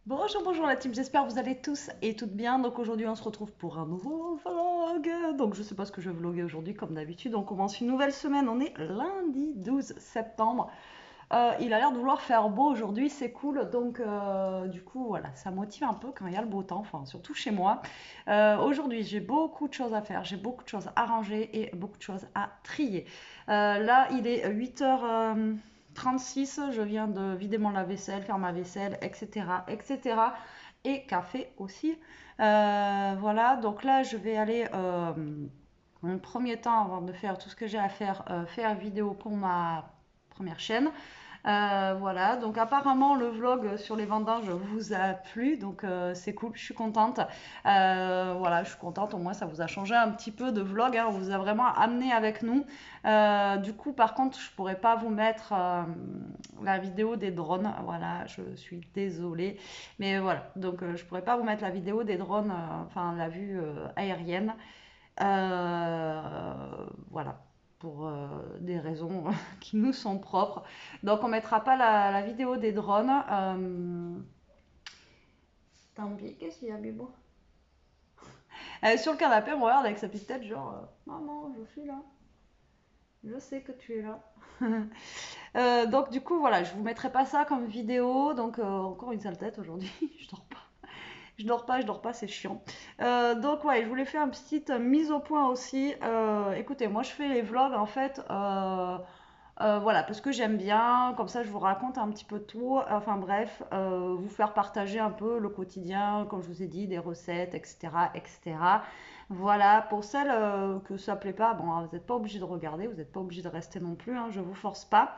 Bonjour, bonjour la team, j'espère que vous allez tous et toutes bien. Donc aujourd'hui on se retrouve pour un nouveau vlog. Donc je sais pas ce que je vais vlogger aujourd'hui comme d'habitude. On commence une nouvelle semaine, on est lundi 12 septembre. Il a l'air de vouloir faire beau aujourd'hui, c'est cool. Donc du coup voilà, ça motive un peu quand il y a le beau temps, enfin surtout chez moi. Aujourd'hui j'ai beaucoup de choses à faire, j'ai beaucoup de choses à ranger et beaucoup de choses à trier. Là il est 8h36, je viens de vider mon lave-vaisselle, faire ma vaisselle, etc. etc. Et café aussi. Voilà, donc là je vais aller en premier temps, avant de faire tout ce que j'ai à faire, faire vidéo pour ma première chaîne. Voilà, donc apparemment le vlog sur les vendanges vous a plu, donc c'est cool, je suis contente. Voilà, je suis contente, au moins ça vous a changé un petit peu de vlog, hein, on vous a vraiment amené avec nous. Du coup, par contre, je pourrais pas vous mettre la vidéo des drones, voilà, je suis désolée. Mais voilà, donc je pourrais pas vous mettre la vidéo des drones, enfin la vue aérienne. Voilà, pour des raisons qui nous sont propres. Donc on mettra pas la vidéo des drones. Tant pis, qu'est-ce qu'il y a, Bibo? Elle est sur le canapé, on regarde avec sa petite tête, genre maman, je suis là. Je sais que tu es là. Donc du coup voilà, je vous mettrai pas ça comme vidéo. Donc encore une sale tête aujourd'hui. Je dors pas. Je dors pas, c'est chiant. Donc ouais, je voulais faire une petite mise au point aussi. Écoutez, moi je fais les vlogs en fait. Voilà, parce que j'aime bien, comme ça je vous raconte un petit peu tout, enfin bref, vous faire partager un peu le quotidien, comme je vous ai dit, des recettes, etc. etc. Voilà, pour celles que ça plaît pas, bon, vous n'êtes pas obligé de regarder, vous n'êtes pas obligé de rester non plus, hein, je vous force pas.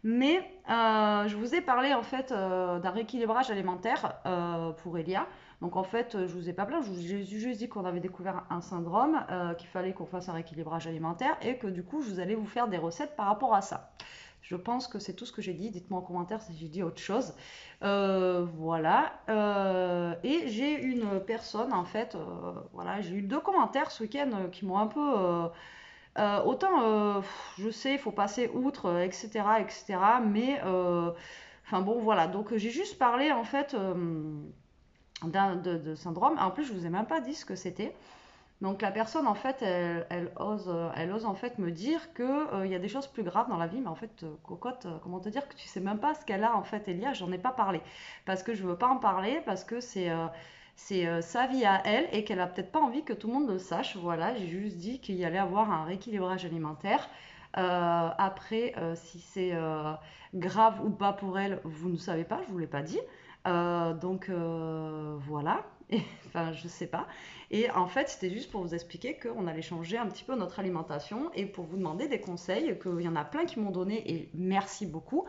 Mais je vous ai parlé en fait d'un rééquilibrage alimentaire pour Elia. Donc en fait, je vous ai pas plaint, je vous ai juste dit qu'on avait découvert un syndrome, qu'il fallait qu'on fasse un rééquilibrage alimentaire et que du coup, je vous allais vous faire des recettes par rapport à ça. Je pense que c'est tout ce que j'ai dit. Dites-moi en commentaire si j'ai dit autre chose. Voilà. Et j'ai une personne, en fait, voilà, j'ai eu deux commentaires ce week-end qui m'ont un peu autant, je sais, il faut passer outre, etc., etc., mais, enfin bon, voilà. Donc, j'ai juste parlé, en fait, de syndrome. En plus, je vous ai même pas dit ce que c'était. Donc, la personne, en fait, elle ose, en fait, me dire que, il y a des choses plus graves dans la vie, mais en fait, cocotte, comment te dire que tu sais même pas ce qu'elle a, en fait, Elia, j'en ai pas parlé. Parce que je veux pas en parler, parce que c'est sa vie à elle et qu'elle a peut-être pas envie que tout le monde le sache. Voilà, j'ai juste dit qu'il y allait avoir un rééquilibrage alimentaire. Après, si c'est grave ou pas pour elle, vous ne savez pas, je vous l'ai pas dit. Donc voilà, et, enfin je sais pas. Et en fait, c'était juste pour vous expliquer qu'on allait changer un petit peu notre alimentation et pour vous demander des conseils, qu'il y en a plein qui m'ont donné et merci beaucoup.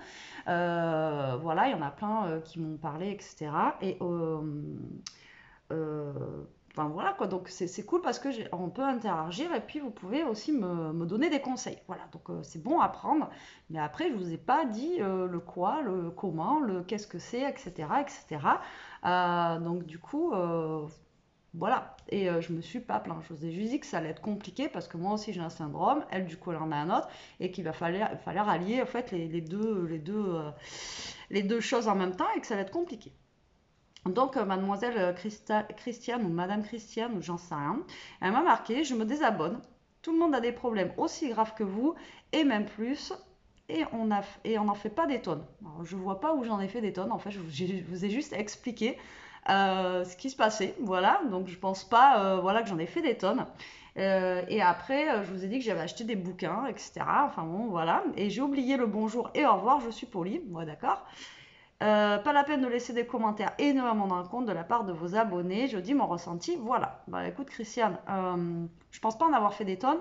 Voilà, il y en a plein qui m'ont parlé, etc. Et euh, enfin voilà quoi, donc c'est cool parce que on peut interagir et puis vous pouvez aussi me donner des conseils. Voilà, donc c'est bon à prendre, mais après je vous ai pas dit le quoi, le comment, le qu'est-ce que c'est, etc. etc. Donc du coup, voilà, et je me suis pas plaint. Je vous ai juste dit que ça allait être compliqué parce que moi aussi j'ai un syndrome, elle du coup elle en a un autre, et qu'il falloir allier en fait les deux choses en même temps et que ça allait être compliqué. Donc, mademoiselle Christiane ou madame Christiane, ou j'en sais rien, elle m'a marqué, je me désabonne. Tout le monde a des problèmes aussi graves que vous, et même plus, et on n'en fait pas des tonnes. Alors, je vois pas où j'en ai fait des tonnes, en fait, je vous ai juste expliqué ce qui se passait, voilà, donc je pense pas voilà, que j'en ai fait des tonnes. Et après, je vous ai dit que j'avais acheté des bouquins, etc. Enfin bon, voilà. Et j'ai oublié le bonjour et au revoir, je suis polie, ouais, d'accord. Pas la peine de laisser des commentaires haineux à mon encontre de la part de vos abonnés. Je dis mon ressenti. Voilà. Bah écoute, Christiane, je pense pas en avoir fait des tonnes.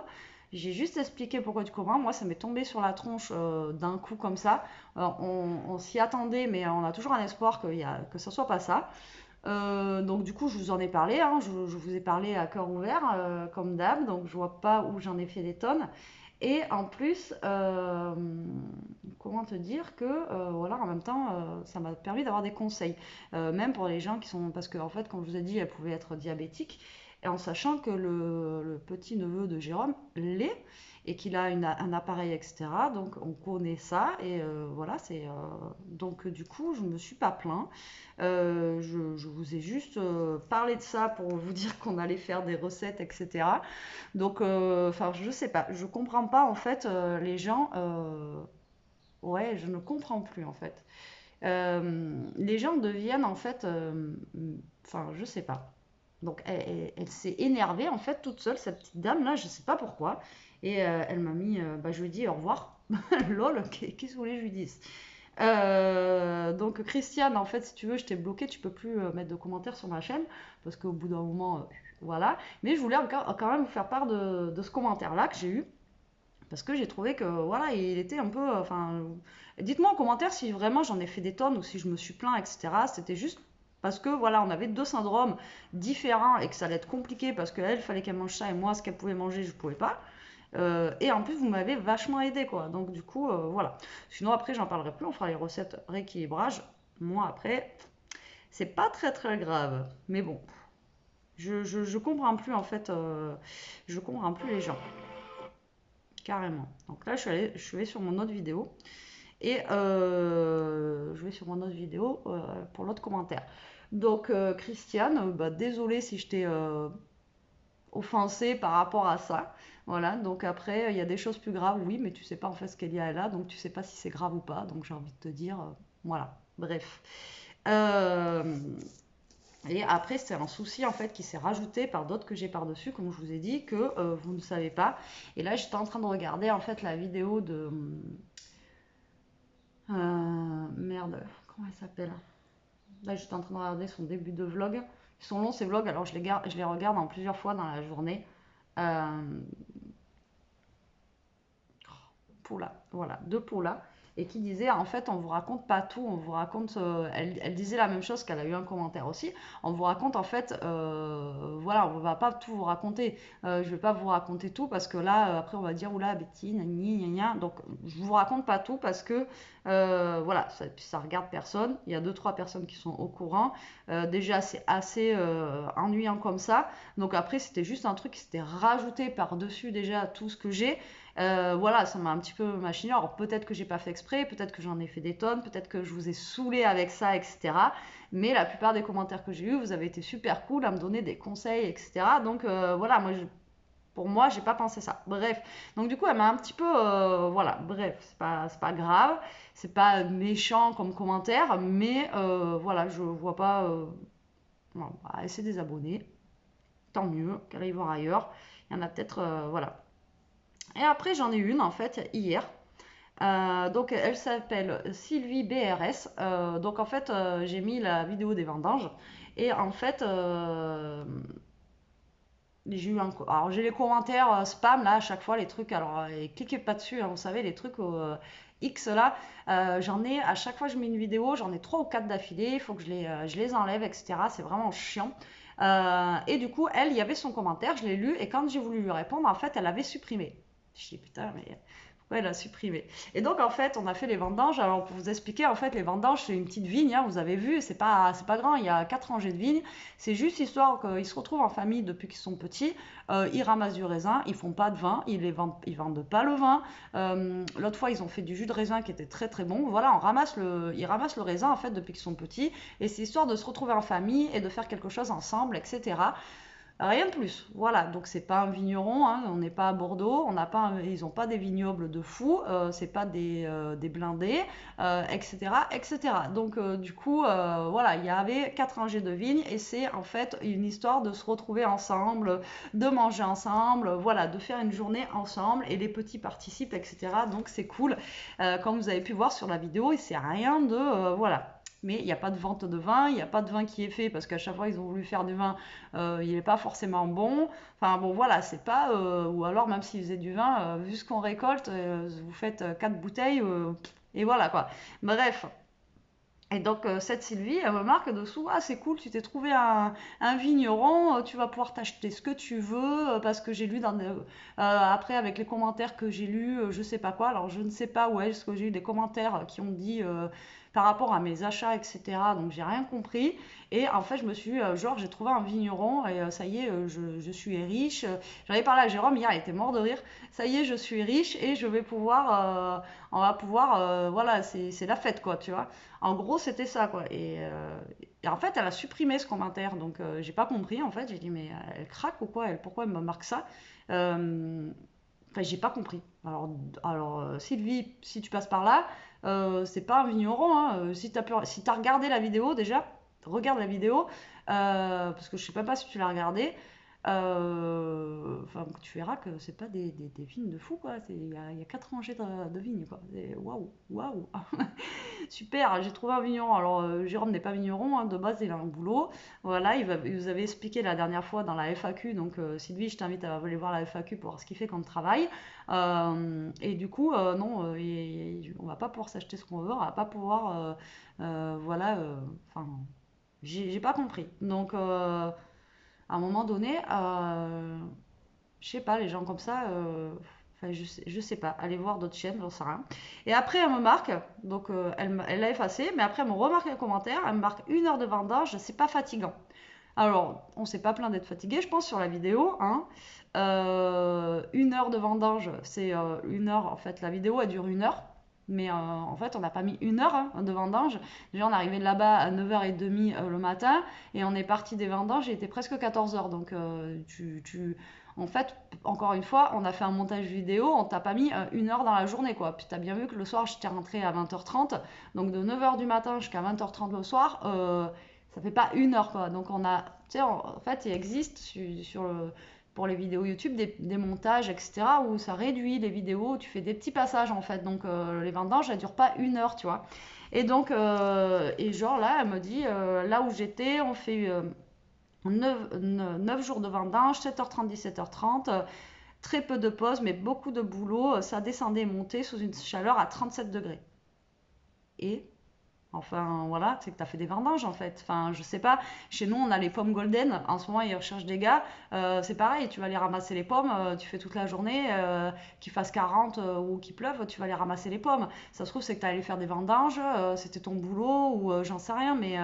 J'ai juste expliqué pourquoi du comment. Moi, ça m'est tombé sur la tronche d'un coup comme ça. On s'y attendait, mais on a toujours un espoir que ça soit pas ça. Donc du coup, je vous en ai parlé, hein, je vous ai parlé à cœur ouvert, comme d'hab, donc je vois pas où j'en ai fait des tonnes. Et en plus, comment te dire que, voilà, en même temps, ça m'a permis d'avoir des conseils, même pour les gens qui sont, parce qu'en fait, comme je vous ai dit, elle pouvait être diabétique, et en sachant que le petit neveu de Jérôme l'est, et qu'il a un appareil, etc. Donc on connaît ça et voilà, donc du coup je me suis pas plaint. Je vous ai juste parlé de ça pour vous dire qu'on allait faire des recettes, etc. Donc enfin je sais pas, je comprends pas en fait les gens. Ouais, je ne comprends plus en fait. Les gens deviennent en fait, enfin je sais pas. Donc elle s'est énervée en fait toute seule, cette petite dame là, je sais pas pourquoi. Et elle m'a mis, bah, je lui ai dit au revoir. Lol, qu'est-ce que vous voulez que je lui dise? Donc Christiane, en fait, si tu veux, je t'ai bloqué, tu peux plus mettre de commentaires sur ma chaîne, parce qu'au bout d'un moment, voilà. Mais je voulais encore, quand même vous faire part de ce commentaire-là que j'ai eu, parce que j'ai trouvé que, voilà, il était un peu, enfin, dites-moi en commentaire si vraiment j'en ai fait des tonnes ou si je me suis plaint, etc. C'était juste parce que voilà, on avait deux syndromes différents et que ça allait être compliqué parce qu'elle, il fallait qu'elle mange ça et moi, ce qu'elle pouvait manger, je ne pouvais pas. Et en plus, vous m'avez vachement aidé, quoi. Donc, du coup, voilà. Sinon, après, j'en parlerai plus. On fera les recettes rééquilibrage. Moi, après, c'est pas très très grave. Mais bon, je comprends plus, en fait. Je comprends plus les gens. Carrément. Donc là, je vais sur mon autre vidéo. Et je vais sur mon autre vidéo pour l'autre commentaire. Donc, Christiane, bah, désolée si je t'ai offensée par rapport à ça. Voilà, donc après, il y a des choses plus graves, oui, mais tu sais pas en fait ce qu'elle y a là, donc tu sais pas si c'est grave ou pas, donc j'ai envie de te dire, voilà, bref. Euh, et après, c'est un souci en fait qui s'est rajouté par d'autres que j'ai par-dessus, comme je vous ai dit, que vous ne savez pas. Et là, j'étais en train de regarder en fait la vidéo de... merde, comment elle s'appelle? Là, j'étais en train de regarder son début de vlog. Ils sont longs ces vlogs, alors je les regarde en plusieurs fois dans la journée. Euh, Paula, voilà, de Paula, et qui disait en fait on vous raconte pas tout, on vous raconte, elle disait la même chose qu'elle a eu un commentaire aussi, on vous raconte en fait, voilà, on va pas tout vous raconter, je vais pas vous raconter tout parce que là après on va dire oula Betty, nani, gna, gna. Donc je vous raconte pas tout parce que voilà, ça regarde personne, il y a deux trois personnes qui sont au courant, déjà c'est assez ennuyant comme ça, donc après c'était juste un truc qui s'était rajouté par dessus déjà tout ce que j'ai. Voilà, ça m'a un petit peu machiné. Alors peut-être que j'ai pas fait exprès, peut-être que j'en ai fait des tonnes, peut-être que je vous ai saoulé avec ça, etc. Mais la plupart des commentaires que j'ai eus, vous avez été super cool à me donner des conseils, etc. Donc voilà, pour moi, j'ai pas pensé ça. Bref, donc du coup, elle m'a un petit peu, voilà, bref, c'est pas grave, c'est pas méchant comme commentaire, mais voilà, je vois pas. Bon, bah, elle s'est désabonnée, tant mieux qu'elle aille voir ailleurs. Il y en a peut-être, voilà. Et après, j'en ai une en fait hier. Donc, elle s'appelle Sylvie BRS. Donc, en fait, j'ai mis la vidéo des vendanges. Et en fait, j'ai eu alors, j'ai les commentaires spam là à chaque fois, les trucs. Alors, cliquez pas dessus, hein, vous savez, les trucs X là. J'en ai, à chaque fois que je mets une vidéo, j'en ai 3 ou 4 d'affilée. Il faut que je les enlève, etc. C'est vraiment chiant. Et du coup, elle, il y avait son commentaire, je l'ai lu. Et quand j'ai voulu lui répondre, en fait, elle avait supprimé. Je dis putain, mais pourquoi elle a supprimé? Et donc en fait, on a fait les vendanges. Alors pour vous expliquer, en fait, les vendanges, c'est une petite vigne, hein, vous avez vu, c'est pas grand, il y a 4 rangées de vignes. C'est juste histoire qu'ils se retrouvent en famille depuis qu'ils sont petits. Ils ramassent du raisin, ils font pas de vin, ils vendent pas le vin. L'autre fois, ils ont fait du jus de raisin qui était très très bon. Voilà, ils ramassent le raisin en fait depuis qu'ils sont petits. Et c'est histoire de se retrouver en famille et de faire quelque chose ensemble, etc. Rien de plus. Voilà, donc c'est pas un vigneron, hein, on n'est pas à Bordeaux, ils n'ont pas des vignobles de fous, c'est pas des blindés, etc., etc. Donc du coup, voilà, il y avait 4 rangées de vignes et c'est en fait une histoire de se retrouver ensemble, de manger ensemble, voilà, de faire une journée ensemble et les petits participent, etc. Donc c'est cool. Comme vous avez pu voir sur la vidéo, et c'est rien de, voilà. Mais il n'y a pas de vente de vin, il n'y a pas de vin qui est fait parce qu'à chaque fois ils ont voulu faire du vin, il n'est pas forcément bon. Enfin bon voilà, c'est pas... ou alors même s'ils faisaient du vin, vu ce qu'on récolte, vous faites 4 bouteilles et voilà quoi. Bref. Et donc cette Sylvie, elle me marque dessous, ah c'est cool, tu t'es trouvé un vigneron, tu vas pouvoir t'acheter ce que tu veux, parce que j'ai lu après avec les commentaires que j'ai lus, je sais pas quoi, alors je ne sais pas où est-ce que j'ai eu des commentaires qui ont dit par rapport à mes achats, etc. Donc j'ai rien compris. Et en fait, je me suis, genre, j'ai trouvé un vigneron et ça y est, je suis riche. J'en avais parlé à Jérôme hier, il était mort de rire. Ça y est, je suis riche et je vais pouvoir, on va pouvoir, voilà, c'est la fête, quoi, tu vois. En gros, c'était ça, quoi. Et en fait, elle a supprimé ce commentaire, donc j'ai pas compris, en fait. J'ai dit, mais elle craque ou quoi, elle, pourquoi elle me marque ça? Euh, Enfin, j'ai pas compris. Alors, Sylvie, si tu passes par là, c'est pas un vigneron, hein. Si t'as regardé la vidéo déjà, regarde la vidéo, parce que je sais même pas si tu l'as regardée. Enfin, tu verras que c'est pas des vignes de fou, quoi. Il y a 4 rangées de vignes, quoi. Waouh, waouh. Super, j'ai trouvé un vigneron. Alors, Jérôme n'est pas vigneron, hein, de base, il a un boulot. Voilà, il vous avait expliqué la dernière fois dans la FAQ. Donc, Sylvie, je t'invite à aller voir la FAQ pour voir ce qu'il fait comme travail. Et du coup, non, on va pas pouvoir s'acheter ce qu'on veut, on va pas pouvoir. Voilà, enfin, j'ai pas compris. Donc, à un moment donné, je sais pas, les gens comme ça, enfin, je sais pas, allez voir d'autres chaînes, j'en sais rien. Et après, elle me marque, donc elle l'a effacé, mais après, elle me remarque un commentaire, elle me marque 1 heure de vendange, c'est pas fatigant. Alors, on s'est pas plaint d'être fatigué, je pense, sur la vidéo, hein. 1 heure de vendange, c'est 1 heure, en fait, la vidéo, elle dure 1 heure. Mais en fait, on n'a pas mis 1 heure, hein, de vendange. Déjà, on est arrivé là-bas à 9h30 le matin et on est parti des vendanges, il était presque 14 heures. Donc, en fait, encore une fois, on a fait un montage vidéo, on t'a pas mis 1 heure dans la journée, quoi. Puis, tu as bien vu que le soir, j'étais rentrée à 20h30. Donc, de 9h du matin jusqu'à 20h30 le soir, ça fait pas 1 heure, quoi. Donc, on a, tu sais, en fait, il existe pour les vidéos YouTube des montages, etc., où ça réduit les vidéos, où tu fais des petits passages, en fait. Donc, les vendanges, elles durent pas 1 heure, tu vois. Et donc, et genre là, elle me dit, là où j'étais, on fait 9 jours de vendange, 7h30, 17h30, très peu de pauses, mais beaucoup de boulot. Ça descendait et montait sous une chaleur à 37 degrés. Et enfin, voilà, c'est que tu as fait des vendanges en fait. Enfin, je sais pas. Chez nous, on a les pommes golden. En ce moment, ils recherchent des gars. C'est pareil, tu vas aller ramasser les pommes. Tu fais toute la journée, qu'il fasse 40 ou qu'il pleuve, tu vas aller ramasser les pommes. Ça se trouve, c'est que tu allé faire des vendanges. C'était ton boulot ou j'en sais rien. Mais,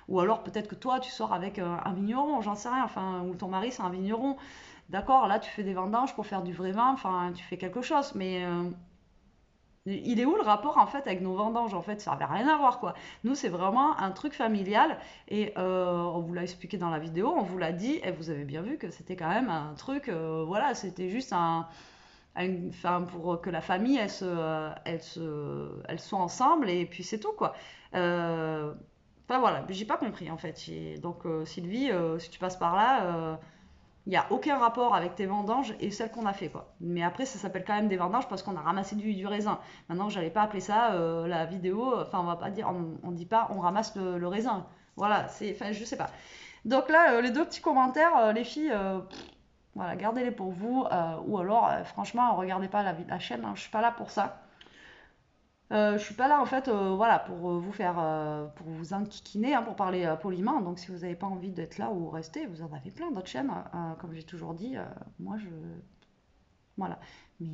ou alors peut-être que toi, tu sors avec un vigneron, j'en sais rien. Enfin, ou ton mari, c'est un vigneron. D'accord, là, tu fais des vendanges pour faire du vrai vin. Enfin, tu fais quelque chose. Mais. Il est où le rapport en fait avec nos vendanges? En fait, ça n'avait rien à voir quoi. Nous, c'est vraiment un truc familial et on vous l'a expliqué dans la vidéo, on vous l'a dit et vous avez bien vu que c'était quand même un truc, voilà, c'était juste enfin, pour que la famille elle soit ensemble et puis c'est tout quoi. Euh, Enfin voilà, j'ai pas compris en fait. Donc Sylvie, si tu passes par là, il n'y a aucun rapport avec tes vendanges et celles qu'on a fait quoi. Mais après ça s'appelle quand même des vendanges parce qu'on a ramassé du raisin. Maintenant j'allais pas appeler ça la vidéo, enfin on va pas dire, on dit pas on ramasse le raisin. Voilà, enfin je sais pas. Donc là les deux petits commentaires, les filles, voilà, gardez-les pour vous ou alors franchement regardez pas la chaîne, hein, je suis pas là pour ça. Je suis pas là en fait, voilà, pour vous faire, pour vous enquiquiner, hein, pour parler poliment. Donc si vous n'avez pas envie d'être là ou rester, vous en avez plein d'autres chaînes. Comme j'ai toujours dit, moi je, voilà. Mais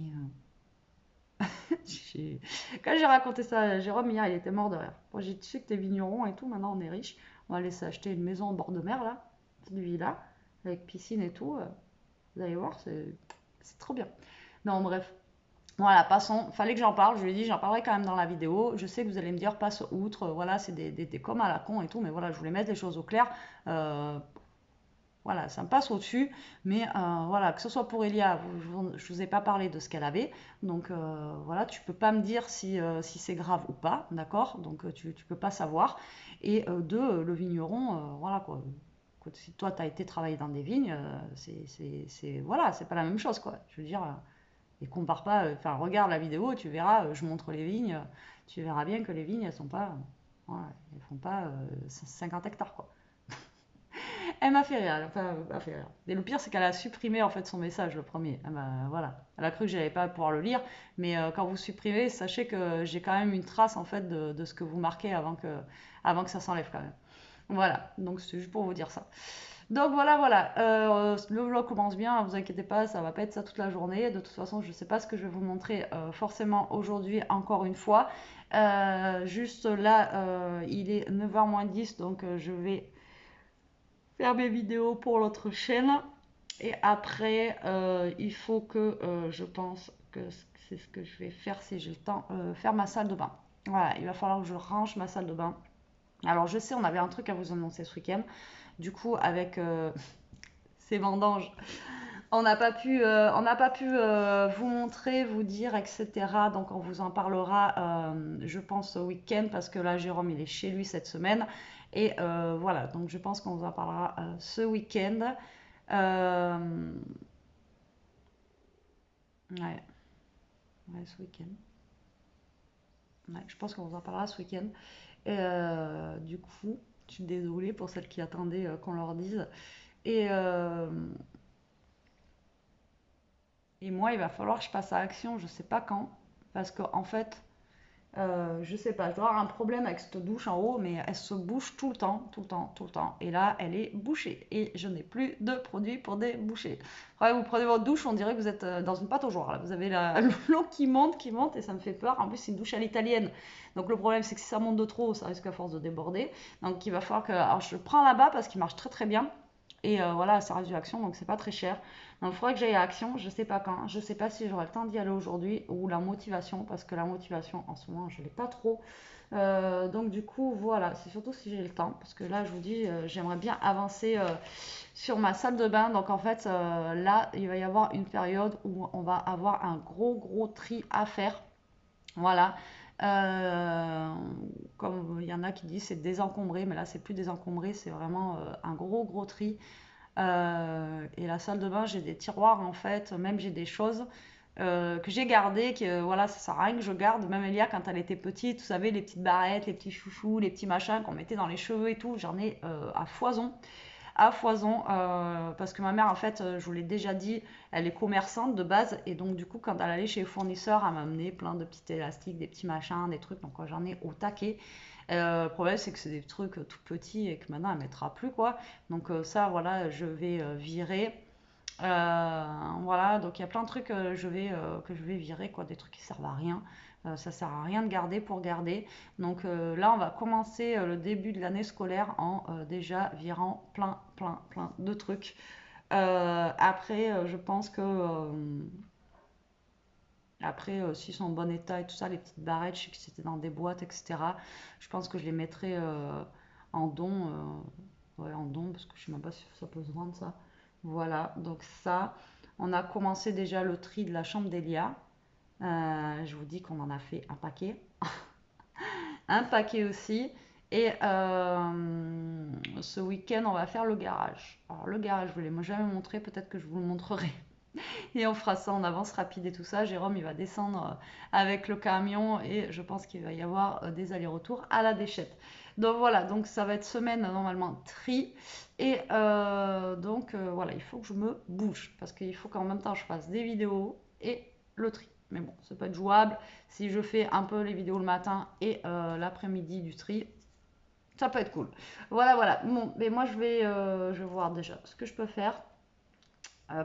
j'ai- quand j'ai raconté ça à Jérôme hier, il était mort de rire. Bon, j'ai tu sais que t'es vigneron et tout, maintenant on est riche. On va aller s'acheter une maison au bord de mer là, petite villa, avec piscine et tout. Vous allez voir, c'est trop bien. Non, bref. Voilà, passons. Fallait que j'en parle. Je lui ai dit, j'en parlerai quand même dans la vidéo. Je sais que vous allez me dire, passe outre. Voilà, c'est des coms à la con et tout. Mais voilà, je voulais mettre les choses au clair. Euh, voilà, ça me passe au-dessus. Mais voilà, que ce soit pour Elia, je vous ai pas parlé de ce qu'elle avait. Donc voilà, tu peux pas me dire si c'est grave ou pas. D'accord? Donc tu peux pas savoir. Et deux, le vigneron, voilà quoi. Si toi, tu as été travailler dans des vignes, voilà, c'est pas la même chose, quoi. Je veux dire, et compare pas, enfin, regarde la vidéo, tu verras, je montre les vignes, tu verras bien que les vignes, elles sont pas, voilà, elles font pas 50 hectares, quoi. Elle m'a fait rire, enfin, elle m'a fait rire. Et le pire, c'est qu'elle a supprimé, en fait, son message, le premier. Voilà. Elle a cru que j'allais pas pouvoir le lire, mais quand vous supprimez, sachez que j'ai quand même une trace, en fait, de ce que vous marquez avant que ça s'enlève, quand même. Voilà, donc c'est juste pour vous dire ça. Donc voilà, voilà. Le vlog commence bien, vous inquiétez pas, ça va pas être ça toute la journée. De toute façon, je sais pas ce que je vais vous montrer forcément aujourd'hui, encore une fois. Juste là, il est 9h moins 10, donc je vais faire mes vidéos pour l'autre chaîne. Et après, il faut que je pense que c'est ce que je vais faire si j'ai le temps, faire ma salle de bain. Voilà, il va falloir que je range ma salle de bain. Alors je sais, on avait un truc à vous annoncer ce week-end. Du coup, avec ces vendanges, on n'a pas pu vous montrer, vous dire, etc. Donc on vous en parlera, je pense, ce week-end, parce que là, Jérôme, il est chez lui cette semaine. Et voilà, donc je pense qu'on vous en parlera ce week-end. Euh, ouais, ouais, ce week-end. Ouais, je pense qu'on vous en parlera ce week-end. Et du coup, je suis désolée pour celles qui attendaient qu'on leur dise. Et, euh, et moi, il va falloir que je passe à l'action, je sais pas quand. Parce qu'en en fait, je sais pas, je dois avoir un problème avec cette douche en haut, mais elle se bouche tout le temps, tout le temps, tout le temps. Et là, elle est bouchée. Et je n'ai plus de produits pour déboucher. Ouais, vous prenez votre douche, on dirait que vous êtes dans une pâte au jour. Là. Vous avez l'eau qui monte, et ça me fait peur. En plus, c'est une douche à l'italienne. Donc le problème, c'est que si ça monte de trop, ça risque à force de déborder. Donc il va falloir que. Alors je le prends là-bas parce qu'il marche très très bien. Et voilà, ça reste du Action, donc c'est pas très cher. Donc il faudrait que j'aille à Action, je sais pas quand, je sais pas si j'aurai le temps d'y aller aujourd'hui ou la motivation, parce que la motivation en ce moment je l'ai pas trop. Donc du coup voilà, c'est surtout si j'ai le temps, parce que là je vous dis, j'aimerais bien avancer sur ma salle de bain. Donc en fait là il va y avoir une période où on va avoir un gros tri à faire. Voilà. Euh, Comme il y en a qui disent c'est désencombré, mais là c'est plus désencombré, c'est vraiment un gros tri. Et la salle de bain, j'ai des tiroirs en fait, même j'ai des choses que j'ai gardées, que voilà, ça sert à rien que je garde. Même Elia, quand elle était petite, vous savez, les petites barrettes, les petits chouchous, les petits machins qu'on mettait dans les cheveux et tout, j'en ai à foison, parce que ma mère, en fait, je vous l'ai déjà dit, elle est commerçante de base, et donc du coup, quand elle allait chez les fournisseurs, elle m'amenait plein de petits élastiques, des petits machins, des trucs, donc j'en ai au taquet. Le problème, c'est que c'est des trucs tout petits et que maintenant elle mettra plus quoi. Donc ça, voilà, je vais virer. Voilà, donc il y a plein de trucs que je vais virer quoi, des trucs qui servent à rien. Ça sert à rien de garder pour garder. Donc là, on va commencer le début de l'année scolaire en déjà virant plein de trucs. Après, je pense que après, s'ils sont en bon état et tout ça, les petites barrettes, je sais que c'était dans des boîtes, etc. Je pense que je les mettrai en don. Ouais, en don, parce que je sais même pas si ça peut se vendre ça. Voilà, donc ça, on a commencé déjà le tri de la chambre d'Elia. Je vous dis qu'on en a fait un paquet. Un paquet aussi. Et ce week-end, on va faire le garage. Alors, le garage, je ne vous l'ai jamais montré, peut-être que je vous le montrerai. Et on fera ça en avance rapide et tout ça. Jérôme, il va descendre avec le camion et je pense qu'il va y avoir des allers-retours à la déchette. Donc voilà, donc ça va être semaine normalement tri. Et donc voilà, il faut que je me bouge parce qu'il faut qu'en même temps je fasse des vidéos et le tri. Mais bon, c'est pas jouable. Si je fais un peu les vidéos le matin et l'après-midi du tri, ça peut être cool. Voilà, voilà. Bon, mais moi je vais voir déjà ce que je peux faire.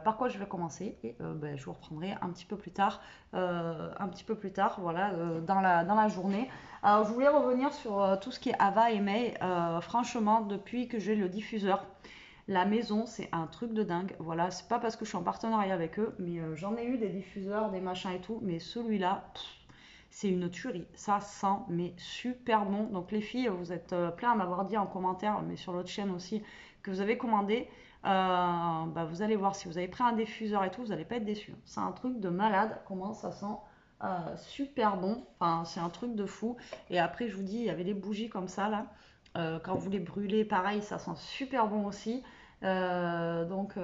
Par quoi je vais commencer et ben, je vous reprendrai un petit peu plus tard, voilà, dans la journée. Alors je voulais revenir sur tout ce qui est Ava et May. Franchement, depuis que j'ai le diffuseur, la maison, c'est un truc de dingue. Voilà, c'est pas parce que je suis en partenariat avec eux, mais j'en ai eu des diffuseurs, des machins et tout, mais celui-là, c'est une tuerie. Ça sent mais super bon. Donc les filles, vous êtes plein à m'avoir dit en commentaire, mais sur l'autre chaîne aussi, que vous avez commandé. Bah, vous allez voir, si vous avez pris un diffuseur et tout, vous n'allez pas être déçus. C'est un truc de malade, comment ça sent super bon. Enfin, c'est un truc de fou. Et après, je vous dis, il y avait les bougies comme ça là. Quand vous les brûlez, pareil, ça sent super bon aussi. Donc,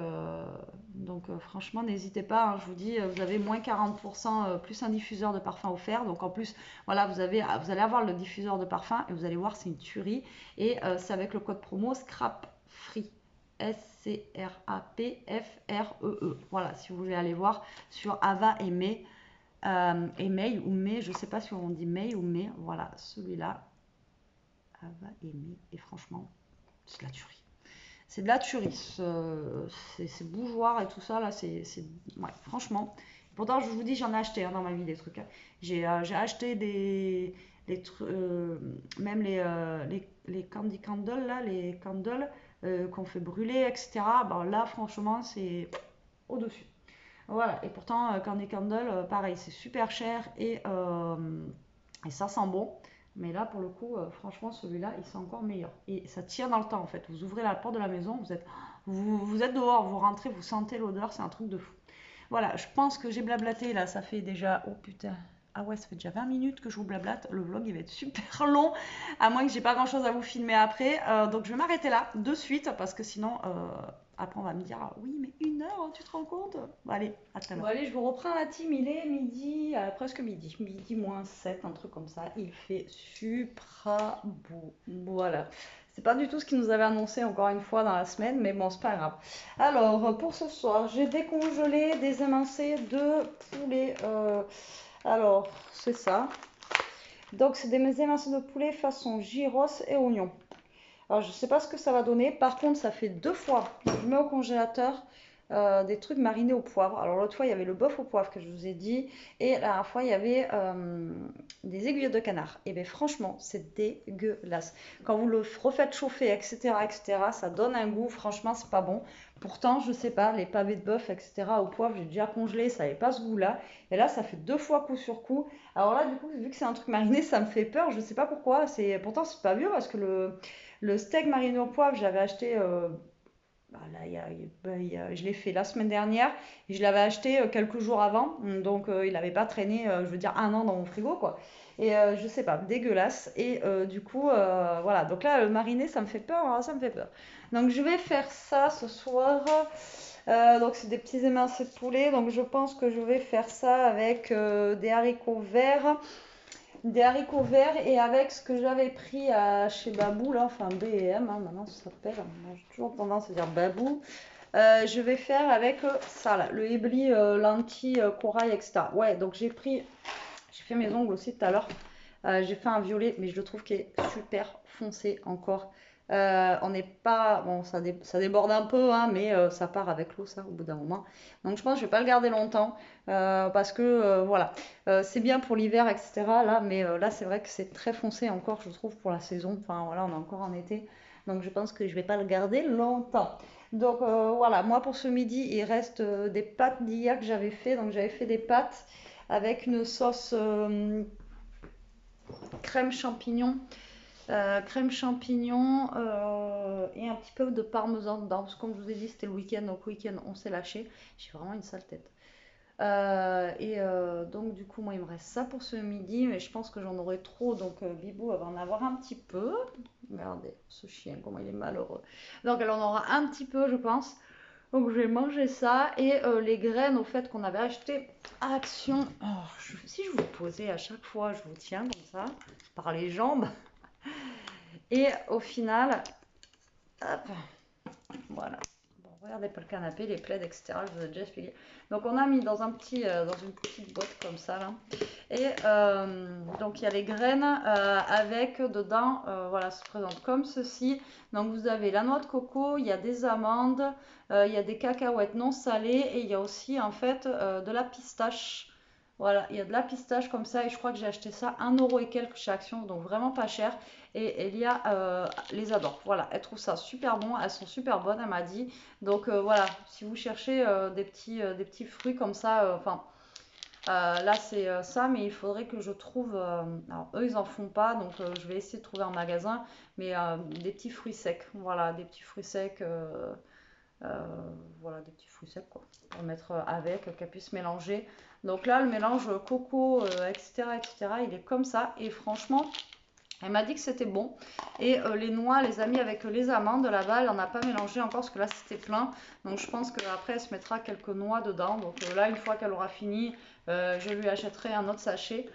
franchement, n'hésitez pas, hein, je vous dis, vous avez moins 40% plus un diffuseur de parfum offert. Donc en plus, voilà, vous allez avoir le diffuseur de parfum et vous allez voir, c'est une tuerie. Et c'est avec le code promo SCRAP FREE. SCRAPFREE. Voilà, si vous voulez aller voir sur Ava et May. Et May ou May, je ne sais pas si on dit May ou May. Voilà, celui-là. Ava et May. Et franchement, c'est de la tuerie. C'est de la tuerie. C'est bougeoir et tout ça, là, ouais, franchement. Pourtant, je vous dis, j'en ai acheté dans ma vie des trucs. J'ai acheté même les candy candles, là, les candles qu'on fait brûler, etc. Bon, là, franchement, c'est au-dessus. Voilà, et pourtant, Candy Candle, pareil, c'est super cher et ça sent bon. Mais là, pour le coup, franchement, celui-là, il sent encore meilleur. Et ça tient dans le temps, en fait. Vous ouvrez la porte de la maison, vous êtes dehors, vous rentrez, vous sentez l'odeur, c'est un truc de fou. Voilà, je pense que j'ai blablaté, là, ça fait déjà... Oh putain, ah ouais, ça fait déjà 20 minutes que je vous blablate. Le vlog, il va être super long, à moins que j'ai pas grand-chose à vous filmer après. Donc, je vais m'arrêter là, de suite, parce que sinon... Après, on va me dire, ah oui, mais 1 heure, tu te rends compte? Bon, allez, à tout à l'heure. Bon, allez, je vous reprends la team. Il est midi, presque midi. Midi moins 7, un truc comme ça. Il fait super beau. Voilà. C'est pas du tout ce qu'ils nous avait annoncé encore une fois dans la semaine, mais bon, c'est pas grave. Alors, pour ce soir, j'ai décongelé des émincés de poulet. Alors, c'est ça. Donc, c'est des émincés de poulet façon gyros et oignon. Alors, je ne sais pas ce que ça va donner. Par contre, ça fait 2 fois que je mets au congélateur des trucs marinés au poivre. Alors, l'autre fois, il y avait le bœuf au poivre que je vous ai dit. Et la dernière fois, il y avait des aiguillettes de canard. Et bien, franchement, c'est dégueulasse. Quand vous le refaites chauffer, etc., ça donne un goût. Franchement, c'est pas bon. Pourtant, je sais pas, les pavés de bœuf, etc., au poivre, j'ai déjà congelé, ça n'avait pas ce goût-là. Et là, ça fait 2 fois coup sur coup. Alors là, du coup, vu que c'est un truc mariné, ça me fait peur. Je sais pas pourquoi. Pourtant, c'est pas vieux parce que le steak mariné au poivre, j'avais acheté, là, je l'ai fait la semaine dernière, et je l'avais acheté quelques jours avant, donc il n'avait pas traîné, je veux dire, 1 an dans mon frigo, quoi. Et je sais pas, dégueulasse. Et du coup, voilà, donc là, le mariné, ça me fait peur, hein, ça me fait peur. Donc je vais faire ça ce soir. Donc c'est des petits émincés de poulet, donc je pense que je vais faire ça avec des haricots verts. Des haricots verts et avec ce que j'avais pris chez Babou, là, enfin B&M, hein, maintenant ça s'appelle, moi j'ai toujours tendance à dire Babou. Je vais faire avec ça, là, le Ebly lentilles, corail, etc. Ouais, donc j'ai fait mes ongles aussi tout à l'heure. J'ai fait un violet, mais je le trouve qu'il est super foncé encore. On n'est pas. Bon, ça déborde un peu, hein, mais ça part avec l'eau, ça, au bout d'un moment. Donc je pense que je vais pas le garder longtemps parce que voilà. C'est bien pour l'hiver, etc. Là, mais là, c'est vrai que c'est très foncé encore, je trouve, pour la saison. Enfin, voilà, on est encore en été. Donc je pense que je vais pas le garder longtemps. Donc voilà, moi pour ce midi, il reste des pâtes d'hier que j'avais fait. Donc j'avais fait des pâtes avec une sauce crème champignon. Crème champignon et un petit peu de parmesan dedans. Parce que comme je vous ai dit, c'était le week-end, donc week-end on s'est lâché. J'ai vraiment une sale tête. Donc du coup, moi il me reste ça pour ce midi, mais je pense que j'en aurai trop, donc Bibou elle va en avoir un petit peu. Regardez ce chien, comment il est malheureux. Donc elle en aura un petit peu, je pense. Donc je vais manger ça et les graines au fait qu'on avait acheté à Action. Oh, si je vous posais à chaque fois, je vous tiens comme ça par les jambes. Et au final, hop, voilà. Bon, regardez pas le canapé, les plaids, etc. Je vous ai déjà expliqué. Donc on a mis dans une petite boîte comme ça là. Et donc il y a les graines avec dedans, voilà, ça se présente comme ceci. Donc vous avez la noix de coco, il y a des amandes, il y a des cacahuètes non salées et il y a aussi en fait de la pistache. Voilà, il y a de la pistache comme ça et je crois que j'ai acheté ça 1 € et quelques chez Action, donc vraiment pas cher. Et Elia les adore. Voilà, elle trouve ça super bon, elles sont super bonnes, elle m'a dit. Donc voilà, si vous cherchez des petits fruits comme ça, enfin là c'est ça, mais il faudrait que je trouve. Alors eux ils en font pas, donc je vais essayer de trouver un magasin, mais des petits fruits secs. Voilà, des petits fruits secs. Voilà, des petits fruits secs quoi, pour mettre avec, qu'elle puisse mélanger. Donc là, le mélange coco, etc., il est comme ça. Et franchement, elle m'a dit que c'était bon. Et les noix, les amis avec les amandes là-bas, elle n'en a pas mélangé encore parce que là c'était plein. Donc je pense qu'après elle se mettra quelques noix dedans. Donc là, une fois qu'elle aura fini, je lui achèterai un autre sachet.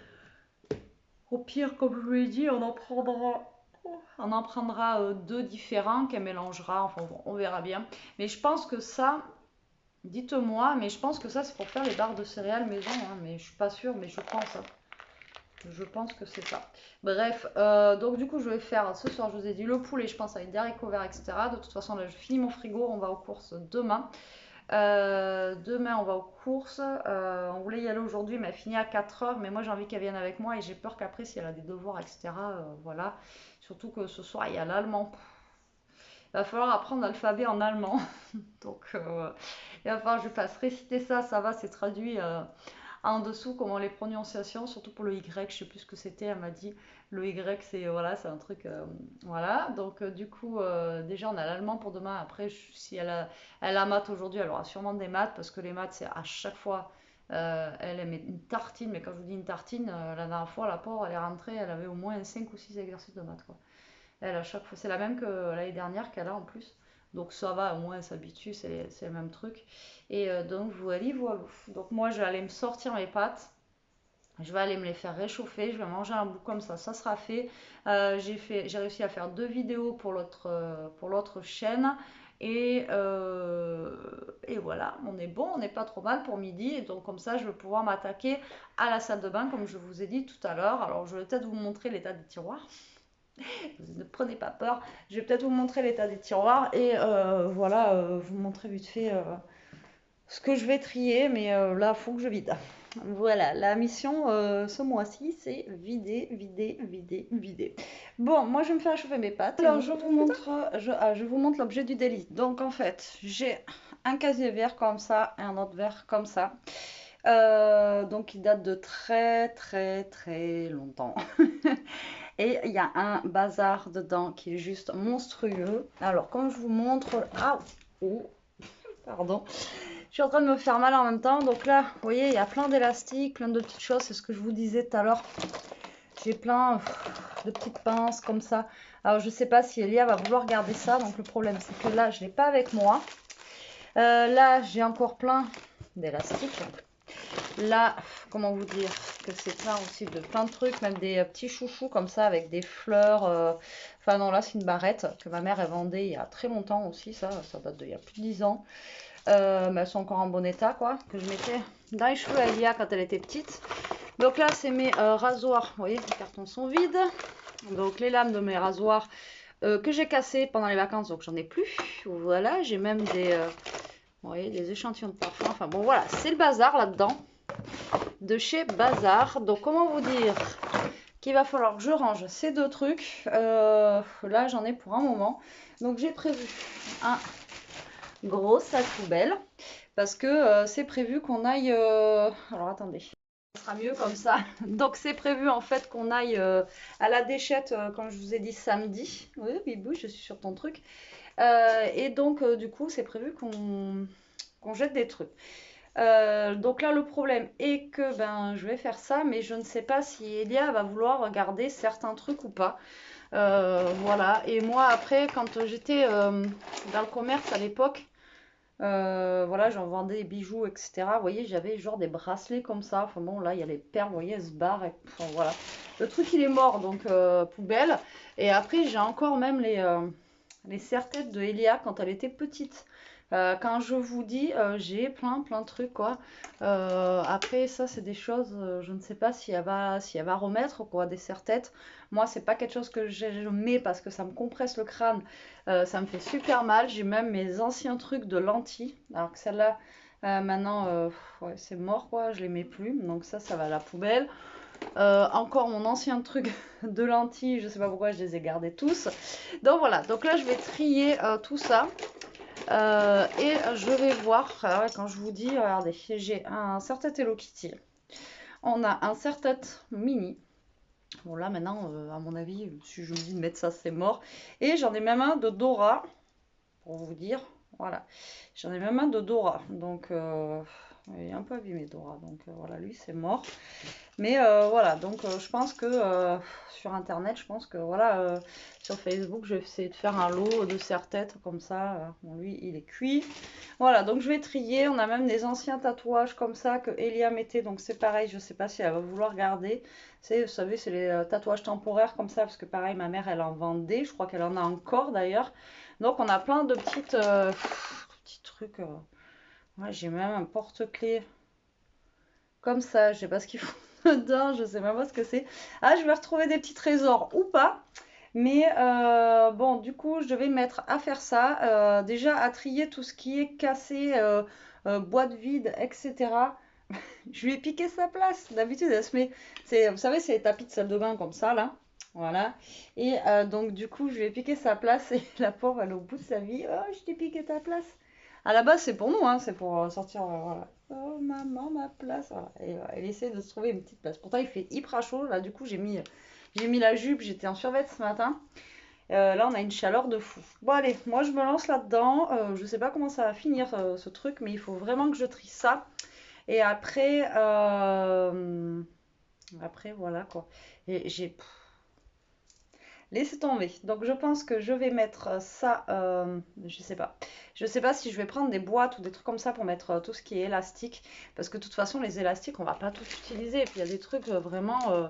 Au pire, comme je vous l'ai dit, on en prendra 2 différents qu'elle mélangera. Enfin, bon, on verra bien. Mais je pense que ça, dites-moi, mais je pense que ça c'est pour faire les barres de céréales maison. Hein, mais je suis pas sûre, mais je pense. Hein. Je pense que c'est ça. Bref, donc du coup, je vais faire ce soir, je vous ai dit, le poulet, je pense, avec des haricots verts, etc. De toute façon, là, je finis mon frigo, on va aux courses demain. Demain, on va aux courses. On voulait y aller aujourd'hui, mais elle finit à 4 h. Mais moi, j'ai envie qu'elle vienne avec moi et j'ai peur qu'après, si elle a des devoirs, etc., voilà. Surtout que ce soir, il y a l'allemand. Il va falloir apprendre l'alphabet en allemand. Donc, il va falloir que je fasse réciter ça. Ça va, c'est traduit en dessous, comment les prononciations, surtout pour le Y. Je sais plus ce que c'était. Elle m'a dit le Y, c'est voilà, c'est un truc. Voilà. Donc, du coup, déjà, on a l'allemand pour demain. Après, si elle a maths aujourd'hui, elle aura sûrement des maths parce que les maths, c'est à chaque fois. Elle aime une tartine, mais quand je vous dis une tartine, la dernière fois, la pauvre, elle est rentrée, elle avait au moins 5 ou 6 exercices de maths, quoi. Elle, à chaque fois, c'est la même que l'année dernière qu'elle a en plus. Donc ça va, au moins elle s'habitue, c'est le même truc. Et donc voilà, voilà. Donc moi je vais aller me sortir mes pâtes. Je vais aller me les faire réchauffer, je vais manger un bout comme ça sera fait. J'ai réussi à faire 2 vidéos pour l'autre chaîne. Et voilà, on est bon, on n'est pas trop mal pour midi. Et donc comme ça, je vais pouvoir m'attaquer à la salle de bain, comme je vous ai dit tout à l'heure. Alors je vais peut-être vous montrer l'état des tiroirs. Ne prenez pas peur. Je vais peut-être vous montrer l'état des tiroirs et voilà, vous montrer vite fait ce que je vais trier, mais là, il faut que je vide. Voilà, la mission ce mois-ci, c'est vider, vider, vider, vider. Bon, moi, je vais me faire chauffer mes pâtes. Alors, je vous montre l'objet du délit. Donc, en fait, j'ai un casier vert comme ça et un autre vert comme ça. Donc, il date de très, très, très longtemps. Et il y a un bazar dedans qui est juste monstrueux. Alors, quand je vous montre... Ah, oh, pardon. Je suis en train de me faire mal en même temps. Donc là, vous voyez, il y a plein d'élastiques, plein de petites choses. C'est ce que je vous disais tout à l'heure. J'ai plein de petites pinces comme ça. Alors, je ne sais pas si Elia va vouloir garder ça. Donc, le problème, c'est que là, je ne l'ai pas avec moi. Là, j'ai encore plein d'élastiques. Là, comment vous dire que c'est plein aussi de plein de trucs, même des petits chouchous comme ça avec des fleurs. Enfin non, là c'est une barrette que ma mère elle vendait il y a très longtemps aussi, ça date d'il y a plus de 10 ans. Mais elles sont encore en bon état quoi, que je mettais dans les cheveux à Elia quand elle était petite. Donc là c'est mes rasoirs, vous voyez les cartons sont vides. Donc les lames de mes rasoirs que j'ai cassées pendant les vacances, donc j'en ai plus. Voilà, j'ai même des... vous voyez, des échantillons de parfum. Enfin bon voilà, c'est le bazar là-dedans. De chez Bazar. Donc comment vous dire qu'il va falloir que je range ces 2 trucs. Là j'en ai pour un moment. Donc j'ai prévu un gros sac poubelle. Parce que c'est prévu qu'on aille... Alors attendez. Ça sera mieux comme ça. Donc c'est prévu en fait qu'on aille à la déchette, comme je vous ai dit samedi. Oui, Bibou, je suis sur ton truc. Et donc du coup c'est prévu qu'on jette des trucs. Donc là, le problème est que ben, je vais faire ça, mais je ne sais pas si Elia va vouloir regarder certains trucs ou pas. Voilà. Et moi, après, quand j'étais dans le commerce à l'époque, voilà, j'en vendais des bijoux, etc. Vous voyez, j'avais genre des bracelets comme ça. Enfin bon, là, il y a les perles, vous voyez, elles se barrent. Enfin, voilà. Le truc, il est mort, donc poubelle. Et après, j'ai encore même les serre-têtes de Elia quand elle était petite. Quand je vous dis, j'ai plein de trucs quoi. Après ça c'est des choses, je ne sais pas si elle va remettre quoi, des serre-têtes. Moi c'est pas quelque chose que je mets parce que ça me compresse le crâne, ça me fait super mal. J'ai même mes anciens trucs de lentilles, alors que celle-là maintenant ouais, c'est mort quoi, je les mets plus. Donc ça va à la poubelle. Encore mon ancien truc de lentilles, je sais pas pourquoi je les ai gardés tous. Donc voilà, donc là je vais trier tout ça. Et je vais voir, quand je vous dis, regardez, j'ai un serre-tête Hello Kitty. On a un serre-tête mini. Bon là maintenant, à mon avis, si je me dis de mettre ça, c'est mort. Et j'en ai même un de Dora, pour vous dire. Voilà, j'en ai même un de Dora. Donc, il est un peu abîmé Dora. Donc voilà, lui c'est mort. Mais voilà, donc je pense que sur internet, je pense que voilà, sur Facebook, je vais essayer de faire un lot de serre-têtes comme ça. Bon, lui, il est cuit. Voilà, donc je vais trier. On a même des anciens tatouages comme ça que Elia mettait. Donc c'est pareil, je sais pas si elle va vouloir garder. Vous savez, c'est les tatouages temporaires comme ça, parce que pareil, ma mère, elle en vendait. Je crois qu'elle en a encore d'ailleurs. Donc on a plein de petits trucs. Ouais, j'ai même un porte-clés comme ça. Je sais pas ce qu'il faut. dedans, je sais même pas ce que c'est. Ah, je vais retrouver des petits trésors ou pas. Mais bon, du coup, je vais mettre à faire ça. Déjà à trier tout ce qui est cassé, boîte vide, etc. Je lui ai piqué sa place. D'habitude, elle se met. Vous savez, c'est les tapis de salle de bain comme ça, là. Voilà. Et donc, du coup, je lui ai piqué sa place et la pauvre, elle est au bout de sa vie. Oh, je t'ai piqué ta place. À la base, c'est pour nous, hein, c'est pour sortir. Voilà. Oh, maman, ma place. Voilà. Et elle essaie de se trouver une petite place. Pourtant, il fait hyper chaud. Là, du coup, j'ai mis la jupe. J'étais en survêt ce matin. Là, on a une chaleur de fou. Bon, allez, moi, je me lance là-dedans. Je sais pas comment ça va finir ce truc, mais il faut vraiment que je trie ça. Et après, voilà quoi. Et j'ai laissé tomber. Donc je pense que je vais mettre ça. Je sais pas. Je sais pas si je vais prendre des boîtes ou des trucs comme ça pour mettre tout ce qui est élastique. Parce que de toute façon, les élastiques, on va pas tous utiliser. Et puis il y a des trucs vraiment.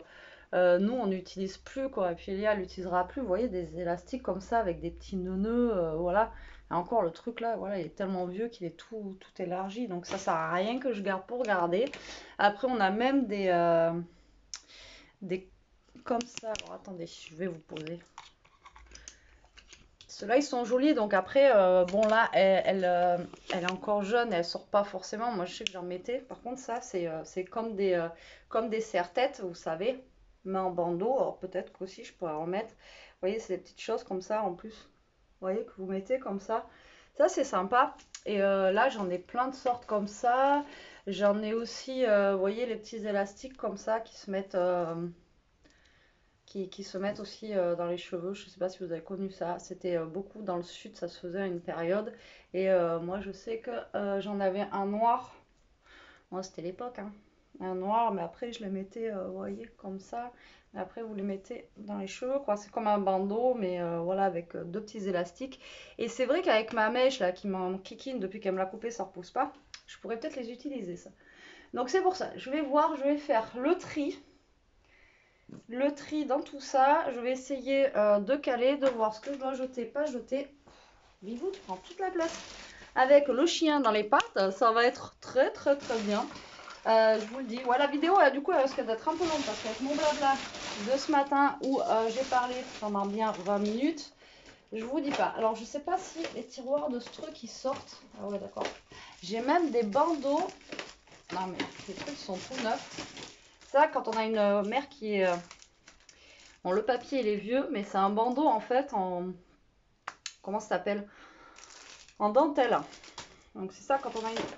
Nous, on n'utilise plus quoi. Et puis Elia, elle n'utilisera plus. Vous voyez, des élastiques comme ça avec des petits nœuds. Voilà. Et encore le truc là, voilà, il est tellement vieux qu'il est tout élargi. Donc ça sert à rien que je garde pour garder. Après, on a même des comme ça. Alors attendez, je vais vous poser. Ceux-là, ils sont jolis. Donc après, bon là, elle est encore jeune, elle sort pas forcément. Moi, je sais que j'en mettais. Par contre, ça, c'est comme des serre-têtes, vous savez, mais en bandeau. Alors peut-être qu'aussi, je pourrais en mettre. Vous voyez, c'est des petites choses comme ça en plus. Vous voyez, que vous mettez comme ça. Ça, c'est sympa. Et là, j'en ai plein de sortes comme ça. J'en ai aussi, vous voyez, les petits élastiques comme ça qui se mettent aussi dans les cheveux. Je ne sais pas si vous avez connu ça. C'était beaucoup dans le sud, ça se faisait à une période. Et moi, je sais que j'en avais un noir. Moi, c'était l'époque, hein. Un noir, mais après, je les mettais, vous voyez, comme ça. Et après, vous les mettez dans les cheveux, quoi. C'est comme un bandeau, mais voilà, avec deux petits élastiques. Et c'est vrai qu'avec ma mèche, là, qui m'enquiquine depuis qu'elle me l'a coupée, ça repousse pas. Je pourrais peut-être les utiliser, ça. Donc, c'est pour ça. Je vais voir, je vais faire le tri. Le tri dans tout ça. Je vais essayer de caler, de voir ce que je dois jeter, pas jeter. Vivou, tu prends toute la place. Avec le chien dans les pattes, ça va être très très très bien. Je vous le dis. Ouais, la vidéo, du coup, elle risque d'être un peu longue parce qu'avec mon blabla de ce matin où j'ai parlé pendant bien 20 minutes, je vous dis pas. Alors, je sais pas si les tiroirs de ce truc ils sortent. Ah ouais, d'accord. J'ai même des bandeaux. Non, mais les trucs sont tout neufs. Ça, quand on a une mère qui est. Bon, le papier, il est vieux, mais c'est un bandeau en fait en. Comment ça s'appelle? En dentelle. Donc c'est ça, quand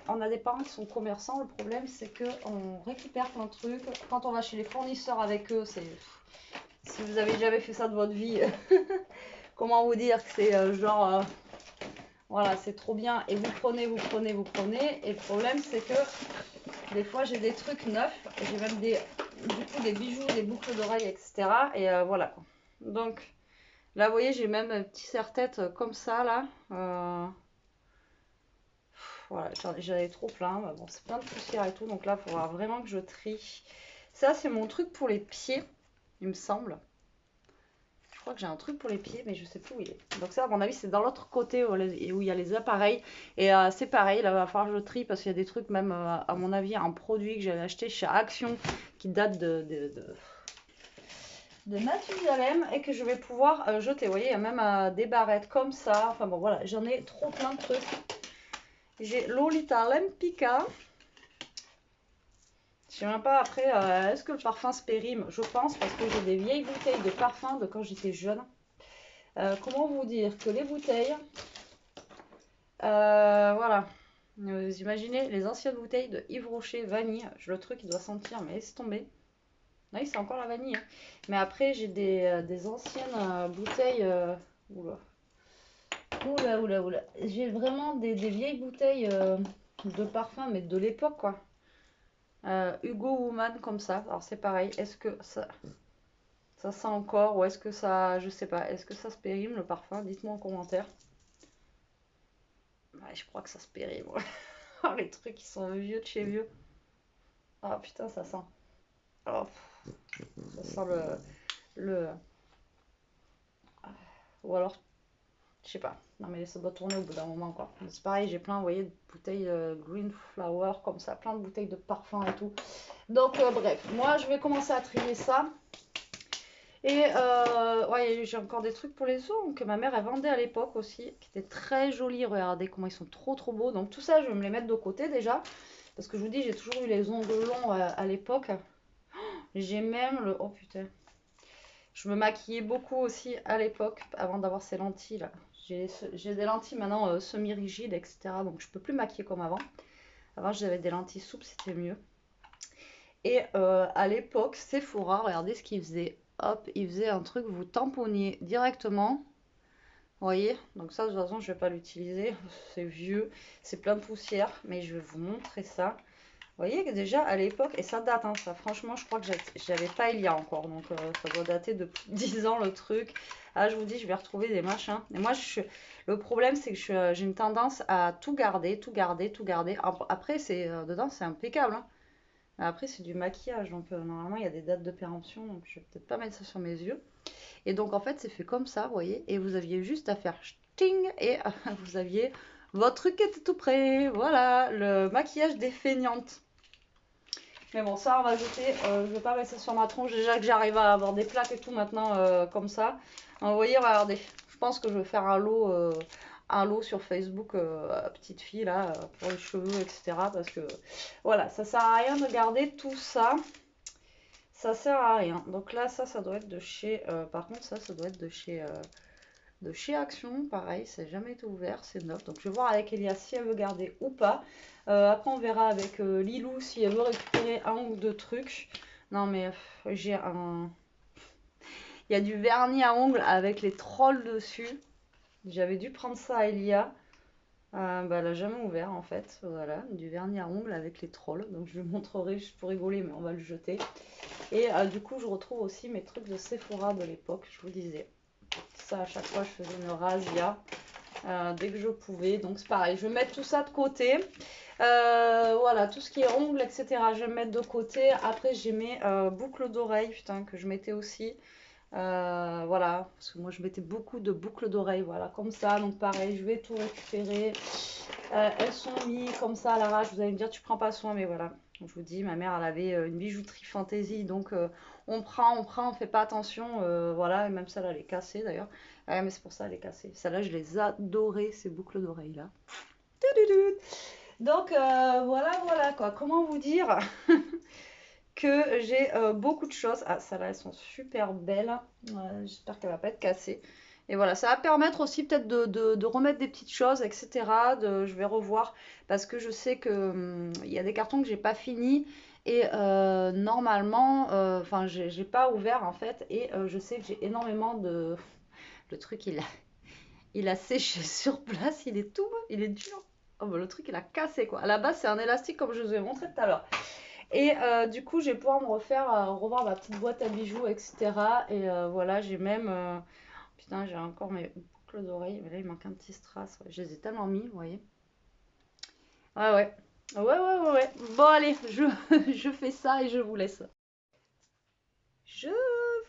on a des parents qui sont commerçants, le problème c'est qu'on récupère plein de trucs. Quand on va chez les fournisseurs avec eux, c'est. Si vous avez jamais fait ça de votre vie, comment vous dire que c'est genre. Voilà, c'est trop bien. Et vous prenez, vous prenez, vous prenez. Et le problème c'est que des fois j'ai des trucs neufs. J'ai même du coup des bijoux, des boucles d'oreilles, etc. Et voilà quoi. Donc là, vous voyez, j'ai même un petit serre-tête comme ça là. Voilà, j'en ai trop plein. Bah, bon, c'est plein de poussière et tout. Donc là, il faudra vraiment que je trie. Ça, c'est mon truc pour les pieds, il me semble. Je crois que j'ai un truc pour les pieds, mais je sais plus où il est. Donc ça, à mon avis, c'est dans l'autre côté où il y a les appareils. Et c'est pareil, là, il va falloir que je trie parce qu'il y a des trucs, même, à mon avis, un produit que j'avais acheté chez Action qui date de Mathusalem et que je vais pouvoir jeter. Vous voyez, il y a même des barrettes comme ça. Enfin bon, voilà, j'en ai trop plein de trucs. J'ai Lolita Lempicka. Je sais même pas après, est-ce que le parfum se périme? Je pense parce que j'ai des vieilles bouteilles de parfum de quand j'étais jeune. Comment vous dire que les bouteilles, voilà. Vous imaginez les anciennes bouteilles de Yves Rocher vanille. Le truc il doit sentir, mais laisse tomber. Oui, c'est encore la vanille, hein. Mais après, j'ai des anciennes bouteilles. Oula. Oula, oula, oula. J'ai vraiment des vieilles bouteilles de parfum, mais de l'époque, quoi. Hugo Woman comme ça. Alors c'est pareil. Est-ce que ça sent encore ou est-ce que ça, je sais pas. Est-ce que ça se périme le parfum? Dites-moi en commentaire. Ouais, je crois que ça se périme. Ouais. Oh, les trucs qui sont vieux de chez vieux. Oh putain, ça sent. Oh, ça sent le. Ou alors Je sais pas. Non, mais ça doit tourner au bout d'un moment, quoi. C'est pareil, j'ai plein, vous voyez, de bouteilles Green Flower, comme ça, plein de bouteilles de parfum et tout. Donc, bref, moi, je vais commencer à trier ça. Et ouais, j'ai encore des trucs pour les ongles que ma mère, elle vendait à l'époque aussi, qui étaient très jolis. Regardez comment ils sont trop beaux. Donc, tout ça, je vais me les mettre de côté déjà. Parce que je vous dis, j'ai toujours eu les ongles longs à l'époque. J'ai même le... Oh putain. Je me maquillais beaucoup aussi à l'époque, avant d'avoir ces lentilles là. J'ai des lentilles maintenant semi-rigides, etc. Donc je peux plus maquiller comme avant. Avant j'avais des lentilles souples, c'était mieux. Et à l'époque, Sephora, regardez ce qu'ils faisaient. Hop, ils faisaient un truc, vous tamponniez directement. Vous voyez? Donc ça, de toute façon, je vais pas l'utiliser. C'est vieux, c'est plein de poussière. Mais je vais vous montrer ça. Vous voyez que déjà à l'époque, et ça date, hein, ça franchement, je crois que j'avais pas il y a encore, donc ça doit dater de 10 ans le truc. Ah, je vous dis, je vais retrouver des machins. Et moi, le problème, c'est que j'ai une tendance à tout garder, tout garder, tout garder. Après, dedans, c'est impeccable, hein. Après, c'est du maquillage, donc normalement, il y a des dates de péremption, donc je vais peut-être pas mettre ça sur mes yeux. Et donc, en fait, c'est fait comme ça, vous voyez, et vous aviez juste à faire ting, et vous aviez votre truc qui était tout prêt. Voilà, le maquillage des feignantes. Mais bon, ça, on va jeter. Je vais pas mettre ça sur ma tronche. Déjà que j'arrive à avoir des plaques et tout maintenant comme ça. Vous voyez, regardez. Je pense que je vais faire un lot sur Facebook, petite fille là, pour les cheveux, etc. Parce que voilà, ça sert à rien de garder tout ça. Ça sert à rien. Donc là, ça doit être de chez. Par contre, ça doit être de chez Action, pareil, ça n'a jamais été ouvert, c'est neuf. Donc je vais voir avec Elia si elle veut garder ou pas. Après on verra avec Lilou si elle veut récupérer un ou deux trucs. Non mais j'ai un... Il y a du vernis à ongles avec les trolls dessus. J'avais dû prendre ça à Elia. Bah, elle n'a jamais ouvert en fait. Voilà, du vernis à ongles avec les trolls. Donc je lui montrerai juste pour rigoler, mais on va le jeter. Et du coup je retrouve aussi mes trucs de Sephora de l'époque, je vous disais. Ça, à chaque fois, je faisais une razzia dès que je pouvais. Donc, c'est pareil. Je vais mettre tout ça de côté. Voilà, tout ce qui est ongles, etc. Je vais mettre de côté. Après, j'ai mes boucles d'oreilles, putain, que je mettais aussi. Voilà, parce que moi, je mettais beaucoup de boucles d'oreilles, voilà, comme ça. Donc, pareil, je vais tout récupérer. Elles sont mises comme ça à l'arrache. Vous allez me dire, tu prends pas soin, mais voilà. Je vous dis, ma mère, elle avait une bijouterie fantaisie, donc on prend, on fait pas attention, voilà, et même celle-là, elle est cassée d'ailleurs. Ouais, mais c'est pour ça, elle est cassée. Celle-là, je les adorais, ces boucles d'oreilles là. Donc voilà quoi. Comment vous dire que j'ai beaucoup de choses. Ah, celles-là, elles sont super belles. J'espère qu'elle va pas être cassée. Et voilà, ça va permettre aussi peut-être de remettre des petites choses, etc. Je vais revoir parce que je sais que il y a des cartons que j'ai pas fini et normalement, enfin, j'ai pas ouvert en fait et je sais que j'ai énormément de. Le truc, il a séché sur place, il est dur. Oh, bah, le truc, il a cassé quoi. À la base, c'est un élastique comme je vous ai montré tout à l'heure. Et du coup, je vais pouvoir me revoir ma petite boîte à bijoux, etc. Et voilà, j'ai même. Putain, j'ai encore mes boucles d'oreilles. Mais là, il manque un petit strass. Ouais. Je les ai tellement mis, vous voyez. Ouais, ouais. Ouais. Bon, allez, je fais ça et je vous laisse. Je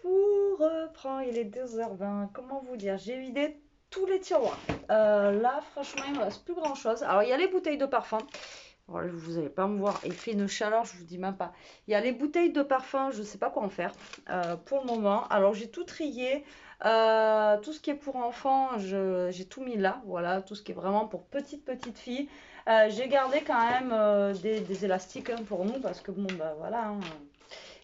vous reprends, il est 2h20. Comment vous dire? J'ai vidé tous les tiroirs. Là, franchement, il ne me reste plus grand chose. Alors, il y a les bouteilles de parfum. Voilà, vous n'allez pas me voir. Il fait une chaleur, je vous dis même pas. Il y a les bouteilles de parfum, je ne sais pas quoi en faire pour le moment. Alors, j'ai tout trié. Tout ce qui est pour enfants, j'ai tout mis là. Voilà, tout ce qui est vraiment pour petite fille. J'ai gardé quand même des élastiques hein, pour nous parce que bon, bah voilà. Hein.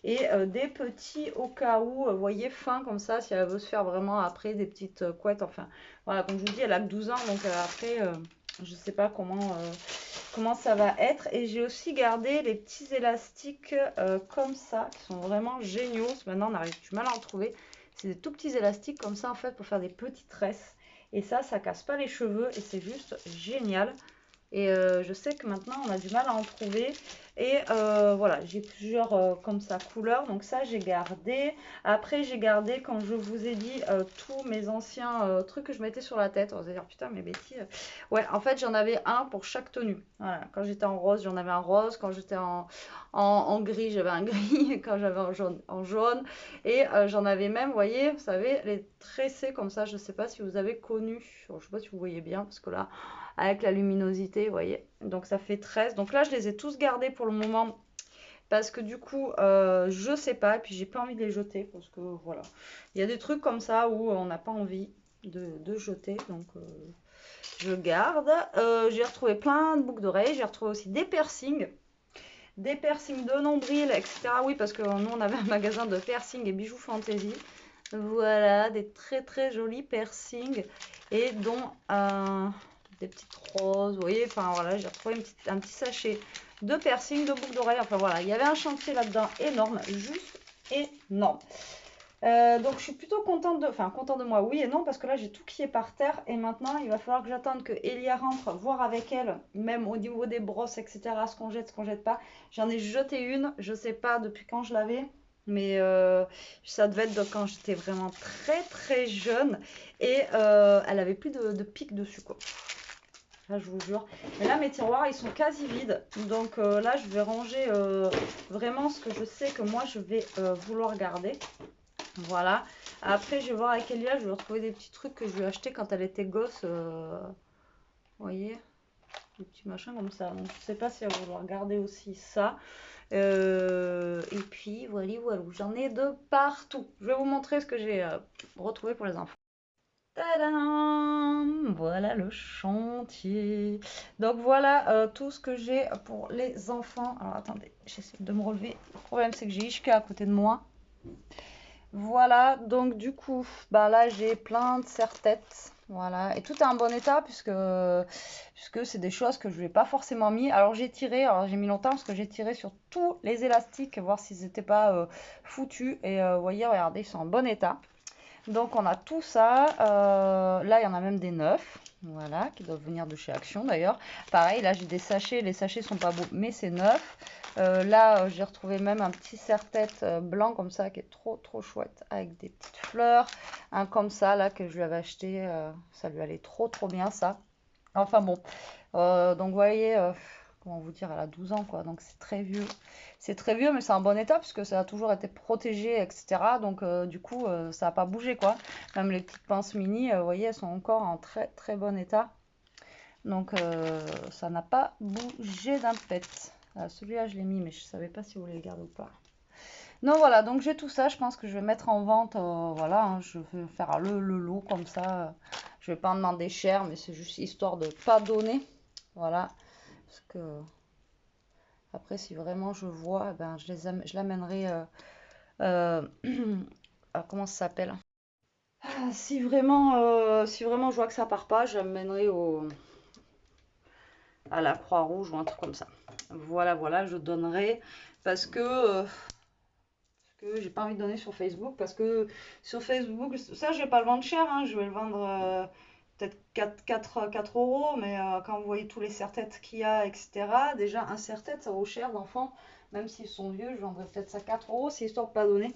Et des petits au cas où, vous voyez, fins comme ça, si elle veut se faire vraiment après des petites couettes. Enfin, voilà, comme je vous dis, elle a que 12 ans, donc après, je ne sais pas comment ça va être. Et j'ai aussi gardé les petits élastiques comme ça, qui sont vraiment géniaux. Maintenant, on arrive du mal à en trouver. C'est des tout petits élastiques comme ça, en fait, pour faire des petites tresses. Et ça casse pas les cheveux et c'est juste génial. Et je sais que maintenant, on a du mal à en trouver. Et voilà, j'ai plusieurs comme ça couleurs. Donc ça, j'ai gardé. Après, j'ai gardé, comme je vous ai dit, tous mes anciens trucs que je mettais sur la tête. Vous allez dire, putain, mais Betty. Ouais, en fait, j'en avais un pour chaque tenue. Voilà, quand j'étais en rose, j'en avais un rose. Quand j'étais en gris, j'avais un gris. Quand j'avais en jaune, en jaune. Et j'en avais même, vous voyez, vous savez, les tressés comme ça. Je ne sais pas si vous avez connu. Je ne sais pas si vous voyez bien, parce que là, avec la luminosité, vous voyez. Donc ça fait 13. Donc là, je les ai tous gardés pour le moment parce que du coup, je sais pas, et puis j'ai pas envie de les jeter parce que voilà. Il y a des trucs comme ça où on n'a pas envie de jeter, donc je garde. J'ai retrouvé plein de boucles d'oreilles, j'ai retrouvé aussi des piercings de nombril, etc. Oui, parce que nous, on avait un magasin de piercings et bijoux fantasy. Voilà, des très très jolis piercings et dont des petites roses, vous voyez, enfin voilà, j'ai retrouvé un petit sachet de piercings, de boucles d'oreilles, enfin voilà, il y avait un chantier là-dedans énorme, juste énorme. Donc je suis plutôt contente de moi, oui et non, parce que là j'ai tout qui est par terre et maintenant il va falloir que j'attende que Elia rentre, voir avec elle, même au niveau des brosses, etc., ce qu'on jette pas. J'en ai jeté une, je sais pas depuis quand je l'avais, mais ça devait être de quand j'étais vraiment très très jeune et elle avait plus de pics dessus quoi. Là, je vous jure. Mais là, mes tiroirs, ils sont quasi vides. Donc là, je vais ranger vraiment ce que je sais que moi, je vais vouloir garder. Voilà. Après, je vais voir avec Elia, je vais retrouver des petits trucs que je lui ai achetés quand elle était gosse. Vous voyez, des petits machins comme ça. Donc, je sais pas si elle va vouloir garder aussi ça. Et puis, voilà, voilà. J'en ai de partout. Je vais vous montrer ce que j'ai retrouvé pour les enfants. Tadam! Voilà le chantier. Donc voilà tout ce que j'ai pour les enfants. Alors attendez, j'essaie de me relever. Le problème c'est que j'ai Ishka à côté de moi. Voilà, donc du coup, bah là j'ai plein de serre-têtes. Voilà, et tout est en bon état puisque c'est des choses que je n'ai pas forcément mis. Alors j'ai tiré, alors j'ai mis longtemps parce que j'ai tiré sur tous les élastiques, voir s'ils n'étaient pas foutus. Et vous voyez, regardez, ils sont en bon état. Donc on a tout ça. Là, il y en a même des neufs. Voilà, qui doivent venir de chez Action d'ailleurs. Pareil, là j'ai des sachets. Les sachets sont pas beaux, mais c'est neuf. Là, j'ai retrouvé même un petit serre-tête blanc comme ça qui est trop trop chouette avec des petites fleurs. Un comme ça là que je lui avais acheté. Ça lui allait trop trop bien ça. Enfin bon. Donc vous voyez, comment vous dire, elle a 12 ans quoi. Donc c'est très vieux. C'est très vieux, mais c'est en bon état puisque ça a toujours été protégé, etc. Donc du coup, ça n'a pas bougé quoi. Même les petites pinces mini, vous voyez, elles sont encore en très très bon état. Donc ça n'a pas bougé d'un pet. Celui-là, je l'ai mis, mais je ne savais pas si vous voulez le garder ou pas. Non, voilà, donc j'ai tout ça. Je pense que je vais mettre en vente. Voilà, hein, je vais faire le lot comme ça. Je vais pas en demander cher, mais c'est juste histoire de pas donner. Voilà. Parce que après, si vraiment je vois, eh ben, je l'amènerai. Comment ça s'appelle? Si vraiment je vois que ça part pas, je l'amènerai à la Croix-Rouge ou un truc comme ça. Voilà, voilà, je donnerai parce que j'ai pas envie de donner sur Facebook parce que sur Facebook, ça je vais pas le vendre cher, hein, je vais le vendre peut-être 4 euros, mais quand vous voyez tous les serre-têtes qu'il y a, etc. Déjà un serre-tête ça vaut cher d'enfants, même s'ils sont vieux, je vendrais peut-être ça 4 euros, c'est histoire de pas donner.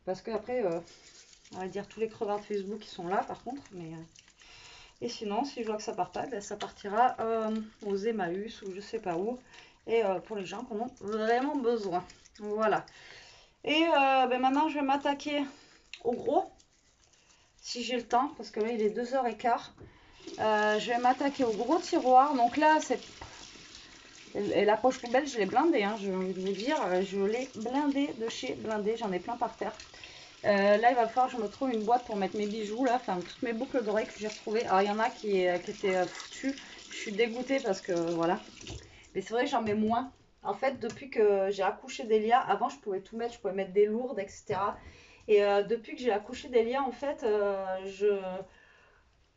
Parce que après, on va dire tous les crevards de Facebook qui sont là par contre, mais et sinon si je vois que ça part pas, ben, ça partira aux Emmaüs ou je sais pas où, et pour les gens qui en ont vraiment besoin. Voilà. Et ben maintenant, je vais m'attaquer au gros, si j'ai le temps, parce que là, il est 2h15. Je vais m'attaquer au gros tiroir. Donc là, et la poche poubelle, je l'ai blindée, hein, j'ai envie de vous dire. Je l'ai blindée de chez Blindé. J'en ai plein par terre. Là, il va falloir que je me trouve une boîte pour mettre mes bijoux, là, enfin, toutes mes boucles d'oreilles que j'ai retrouvées. Alors, il y en a qui étaient foutues. Je suis dégoûtée parce que, voilà. Mais c'est vrai que j'en mets moins. En fait, depuis que j'ai accouché d'Elia, avant, je pouvais tout mettre. Je pouvais mettre des lourdes, etc. Et depuis que j'ai accouché d'Elia, en fait, je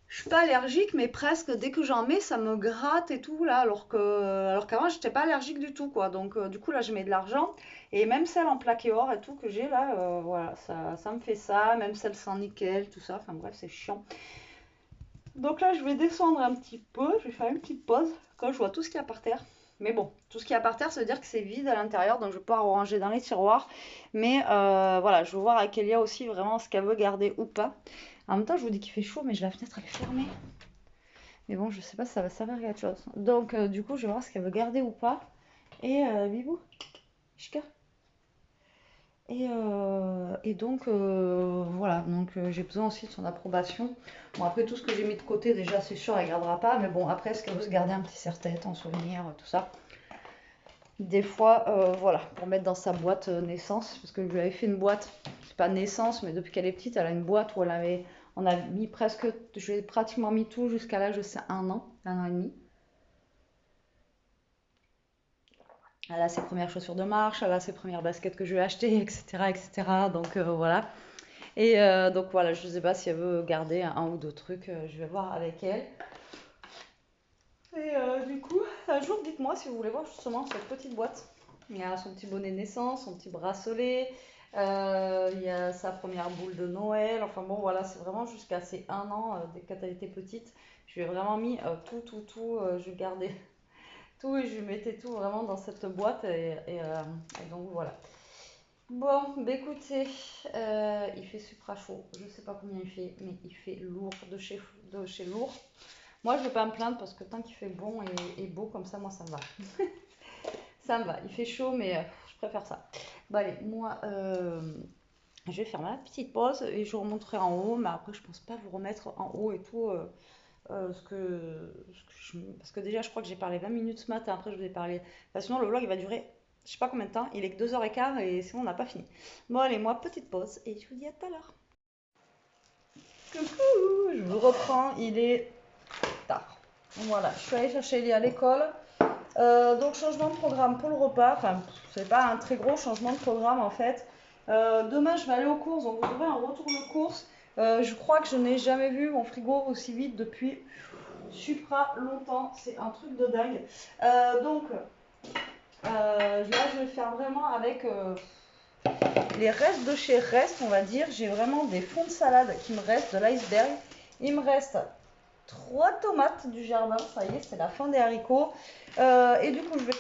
suis pas allergique, mais presque dès que j'en mets, ça me gratte et tout là, alors qu'avant j'étais pas allergique du tout quoi. Donc du coup là je mets de l'argent et même celle en plaqué or et tout que j'ai là, voilà, ça me fait ça, même celle sans nickel, tout ça. Enfin bref, c'est chiant. Donc là je vais descendre un petit peu, je vais faire une petite pause quand je vois tout ce qu'il y a par terre. Mais bon, tout ce qu'il y a par terre, ça veut dire que c'est vide à l'intérieur, donc je vais pouvoir ranger dans les tiroirs. Mais voilà, je veux voir avec Elia aussi vraiment ce qu'elle veut garder ou pas. En même temps, je vous dis qu'il fait chaud, mais la fenêtre elle est fermée. Mais bon, je sais pas si ça va servir à quelque chose. Donc du coup, je vais voir ce qu'elle veut garder ou pas. Et Bibou, Chika. Et donc voilà, donc j'ai besoin aussi de son approbation. Bon, après tout ce que j'ai mis de côté, déjà c'est sûr, elle gardera pas. Mais bon, après, est-ce qu'elle veut se garder un petit serre-tête en souvenir, tout ça. Des fois, voilà, pour mettre dans sa boîte naissance, parce que je lui avais fait une boîte, c'est pas naissance, mais depuis qu'elle est petite, elle a une boîte où on a mis presque, je lui ai pratiquement mis tout jusqu'à l'âge de 1 an et demi. Elle a ses premières chaussures de marche, elle a ses premières baskets que je lui ai achetées, etc., etc. Donc voilà. Et donc voilà, je ne sais pas si elle veut garder un ou deux trucs, je vais voir avec elle. Et du coup, un jour, dites-moi si vous voulez voir justement cette petite boîte. Il y a son petit bonnet de naissance, son petit bracelet, il y a sa première boule de Noël. Enfin bon, voilà, c'est vraiment jusqu'à ses 1 an, dès qu'elle était petite. Je lui ai vraiment mis tout, je gardais tout et je lui mettais tout vraiment dans cette boîte. Et donc voilà. Bon, bah écoutez, il fait super chaud. Je sais pas combien il fait, mais il fait lourd de chez lourd. Moi, je vais pas me plaindre parce que tant qu'il fait bon et beau comme ça, moi, ça me va. Ça me va. Il fait chaud, mais je préfère ça. Bon, allez, moi, je vais faire ma petite pause et je vous remonterai en haut. Mais après, je pense pas vous remettre en haut et tout. Parce que déjà, je crois que j'ai parlé 20 minutes ce matin. Après, je vous ai parlé. Enfin, sinon, le vlog, il va durer, je sais pas combien de temps. Il est que 2h15 et sinon, on n'a pas fini. Bon, allez, moi, petite pause et je vous dis à tout à l'heure. Coucou, je vous reprends. Il est tard. Voilà, je suis allée chercher Elie à l'école. Donc changement de programme pour le repas, enfin c'est pas un très gros changement de programme en fait. Demain je vais aller aux courses, donc vous aurez un retour de course. Je crois que je n'ai jamais vu mon frigo aussi vide depuis supra longtemps, c'est un truc de dingue. Donc là je vais faire vraiment avec les restes de chez Rest, on va dire. J'ai vraiment des fonds de salade qui me restent, de l'iceberg. Il me reste 3 tomates du jardin, ça y est, c'est la fin des haricots. Et du coup, je vais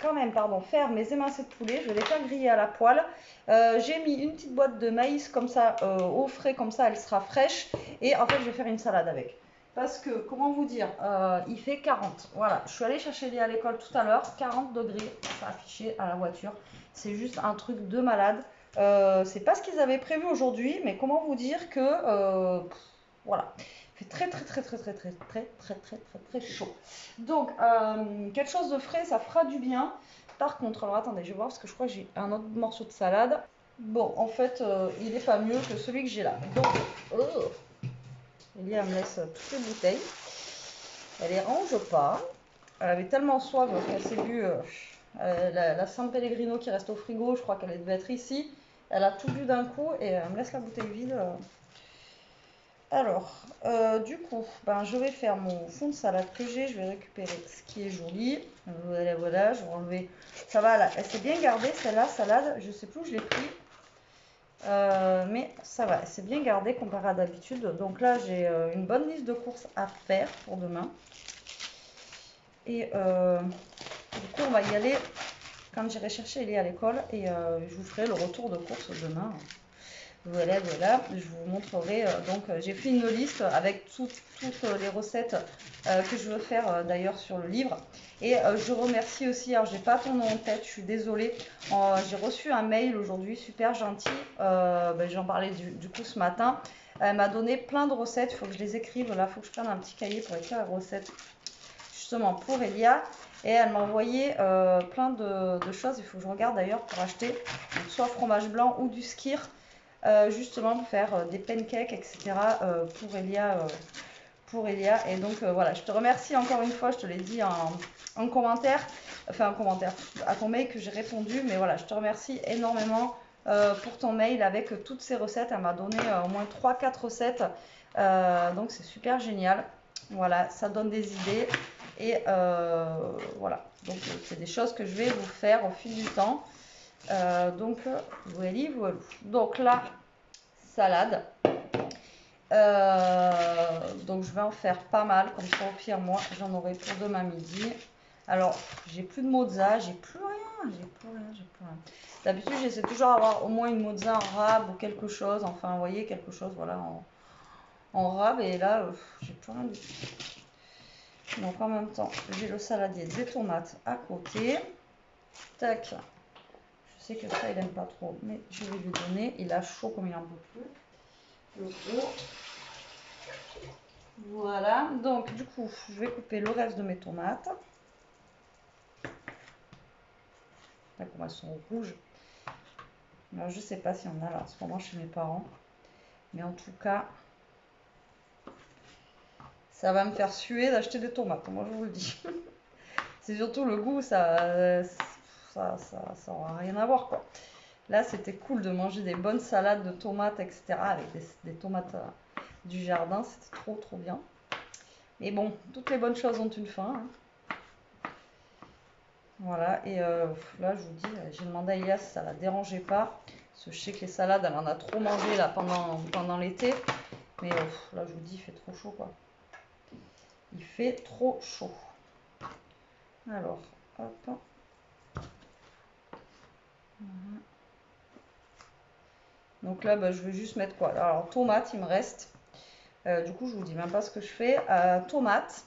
quand même faire mes émincés de poulet. Je vais les faire griller à la poêle. J'ai mis une petite boîte de maïs comme ça, au frais, comme ça, elle sera fraîche. Et en fait, je vais faire une salade avec. Parce que, comment vous dire, il fait 40. Voilà, je suis allée chercher Lia à l'école tout à l'heure. 40 degrés, ça affiché à la voiture. C'est juste un truc de malade. C'est pas ce qu'ils avaient prévu aujourd'hui, mais comment vous dire que voilà, il fait très chaud. Donc quelque chose de frais, ça fera du bien. Par contre, alors attendez, je vais voir parce que je crois que j'ai un autre morceau de salade. Bon, en fait, il n'est pas mieux que celui que j'ai là. Donc, Elia me laisse toutes les bouteilles. Elle les range pas. Elle avait tellement soif qu'elle s'est bu la San Pellegrino qui reste au frigo. Je crois qu'elle devait être ici. Elle a tout bu d'un coup et elle me laisse la bouteille vide. Alors, du coup, je vais faire mon fond de salade que j'ai. Je vais récupérer ce qui est joli. Voilà, je vais enlever. Ça va, là, elle s'est bien gardée celle-là, salade. Je sais plus où je l'ai pris. Mais ça va, elle s'est bien gardée comparé à d'habitude. Donc là, j'ai une bonne liste de courses à faire pour demain. Et du coup, on va y aller quand j'irai chercher Ellie à l'école. Et je vous ferai le retour de courses demain. Voilà, je vous montrerai. Donc, j'ai fait une liste avec toutes les recettes que je veux faire d'ailleurs sur le livre. Et je remercie aussi, alors j'ai pas ton nom en tête, je suis désolée. J'ai reçu un mail aujourd'hui, super gentil. J'en parlais du coup ce matin. Elle m'a donné plein de recettes, il faut que je les écrive. Là, il faut que je prenne un petit cahier pour écrire les recettes justement pour Elia. Et elle m'a envoyé plein de choses, il faut que je regarde d'ailleurs pour acheter donc, soit fromage blanc ou du skyr. Justement pour faire des pancakes, etc. Pour Elia. Et donc voilà, je te remercie encore une fois, je te l'ai dit en commentaire, enfin en commentaire à ton mail que j'ai répondu, mais voilà, je te remercie énormément pour ton mail avec toutes ces recettes. Elle m'a donné au moins 3-4 recettes, donc c'est super génial. Voilà, ça donne des idées et voilà, donc c'est des choses que je vais vous faire au fil du temps. Donc voilà. Donc là, salade. Donc je vais en faire pas mal, comme ça au pire moi j'en aurai pour demain midi. Alors, j'ai plus de mozza, j'ai plus rien, j'ai plus rien, j'ai plus rien. D'habitude, j'essaie toujours d'avoir au moins une mozza en rab ou quelque chose, enfin, vous voyez, quelque chose, voilà, en rab, et là, j'ai plus rien du tout. Donc, en même temps, j'ai le saladier des tomates à côté. Tac. Je sais que ça, il aime pas trop, mais je vais lui donner. Il a chaud comme il en peut plus. Le gros. Voilà, donc du coup, je vais couper le reste de mes tomates. Là, comme elles sont rouges. Alors, je sais pas s'il y en a là en ce moment chez mes parents. Mais en tout cas, ça va me faire suer d'acheter des tomates, moi je vous le dis. C'est surtout le goût, ça aura rien à voir quoi. Là, c'était cool de manger des bonnes salades de tomates, etc. avec des tomates du jardin, c'était trop trop bien. Mais bon, toutes les bonnes choses ont une fin. Hein. Voilà, et là, je vous dis, j'ai demandé à Elias si ça la dérangeait pas. Parce que je sais que les salades, elle en a trop mangé là pendant l'été. Mais là, je vous dis, il fait trop chaud quoi. Il fait trop chaud. Alors, hop. Donc là, bah, je vais juste mettre quoi? Alors, tomate, il me reste. Du coup, je vous dis même pas ce que je fais. Tomate.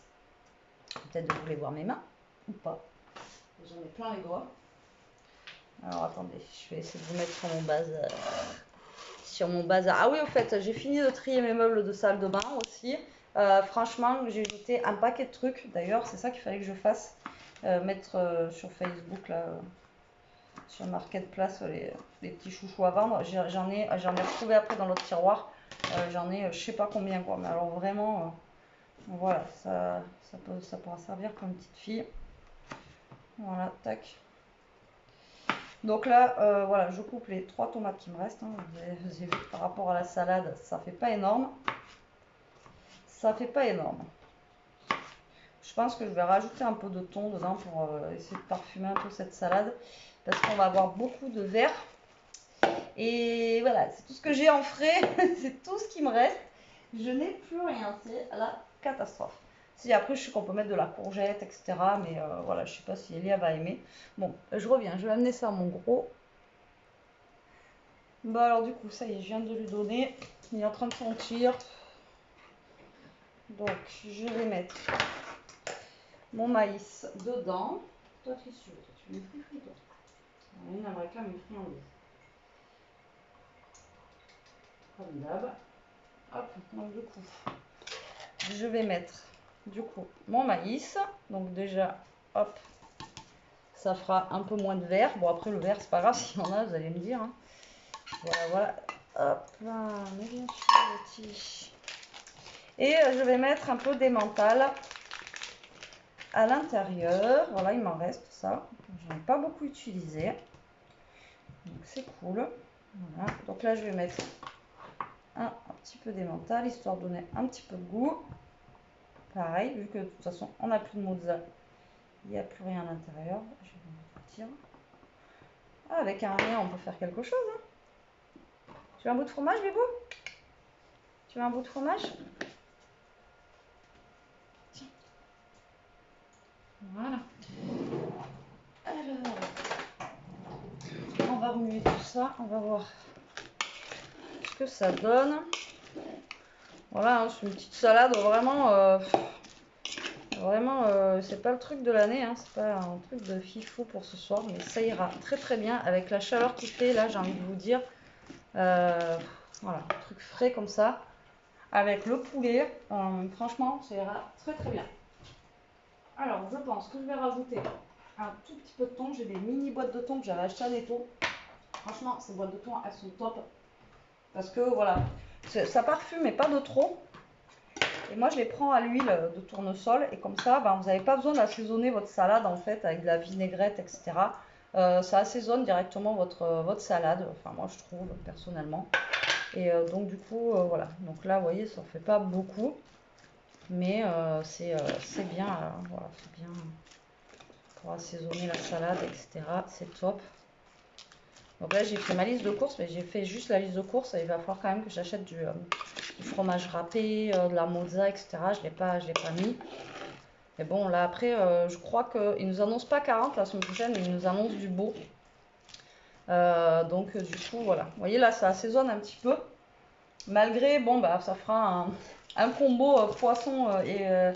Peut-être vous voulez voir mes mains ou pas. J'en ai plein les doigts. Alors, attendez, je vais essayer de vous mettre sur mon bazar. Sur mon bazar. Ah oui, au fait, j'ai fini de trier mes meubles de salle de bain aussi. Franchement, j'ai jeté un paquet de trucs. D'ailleurs, c'est ça qu'il fallait que je fasse. Mettre sur Facebook, là, sur Marketplace, les petits chouchous à vendre. J'en ai retrouvé après dans l'autre tiroir. J'en ai je sais pas combien quoi. Mais alors vraiment, voilà, ça pourra servir comme petite fille. Voilà, tac. Donc là, voilà, je coupe les 3 tomates qui me restent. Hein. Vous avez vu que par rapport à la salade, ça fait pas énorme. Ça fait pas énorme. Je pense que je vais rajouter un peu de thon dedans pour essayer de parfumer un peu cette salade. Parce qu'on va avoir beaucoup de vert. Et voilà, c'est tout ce que j'ai en frais. C'est tout ce qui me reste. Je n'ai plus rien. C'est la catastrophe. Si après, je sais qu'on peut mettre de la courgette, etc. Mais voilà, je sais pas si Elia va aimer. Bon, je reviens. Je vais amener ça à mon gros. Bah alors du coup, ça y est, je viens de lui donner. Il est en train de sentir. Donc, je vais mettre mon maïs dedans. Toi, qu'est-ce que tu veux? Toi, tu veux une frite, toi? On aimerait quand même une friandise. Comme d'hab. Hop, donc du coup, je vais mettre du coup mon maïs. Donc déjà, hop, ça fera un peu moins de vert. Bon, après le vert, c'est pas grave s'il y en a, vous allez me dire. Hein. Voilà, voilà. Hop là, mais bien sûr, petit. Et je vais mettre un peu d'emmental à l'intérieur. Voilà, il m'en reste ça. Je n'en ai pas beaucoup utilisé. Donc c'est cool. Voilà. Donc là, je vais mettre un petit peu d'emmental, histoire de donner un petit peu de goût. Pareil, vu que de toute façon, on n'a plus de mozza. Il n'y a plus rien à l'intérieur. Je vais mettre. Ah, avec un rien, on peut faire quelque chose. Hein. Tu veux un bout de fromage, Bibou? Tu veux un bout de fromage? Tiens. Voilà. Alors, on va remuer tout ça. On va voir ce que ça donne. Voilà, hein, c'est une petite salade vraiment. Vraiment, c'est pas le truc de l'année, hein, c'est pas un truc de fifou pour ce soir, mais ça ira très très bien avec la chaleur qu'il fait. Là, j'ai envie de vous dire, voilà, un truc frais comme ça, avec le poulet, franchement, ça ira très très bien. Alors, je pense que je vais rajouter un tout petit peu de thon. J'ai des mini boîtes de thon que j'avais achetées à Netto. Franchement, ces boîtes de thon, elles sont top. Parce que voilà, ça parfume, mais pas de trop. Et moi, je les prends à l'huile de tournesol. Et comme ça, ben, vous n'avez pas besoin d'assaisonner votre salade en fait avec de la vinaigrette, etc. Ça assaisonne directement votre salade. Enfin, moi, je trouve personnellement. Et donc, du coup, voilà. Donc là, vous voyez, ça ne fait pas beaucoup. Mais c'est bien, voilà, c'est bien pour assaisonner la salade, etc. C'est top. Donc là, j'ai fait ma liste de courses, mais j'ai fait juste la liste de courses. Et il va falloir quand même que j'achète du, fromage râpé, de la mozza, etc. Je l'ai pas mis. Et bon, là après, je crois qu'ils nous annoncent pas 40 la semaine prochaine, mais ils nous annoncent du beau. Donc du coup, voilà. Vous voyez, là, ça assaisonne un petit peu. Malgré, bon, bah, ça fera un combo poisson et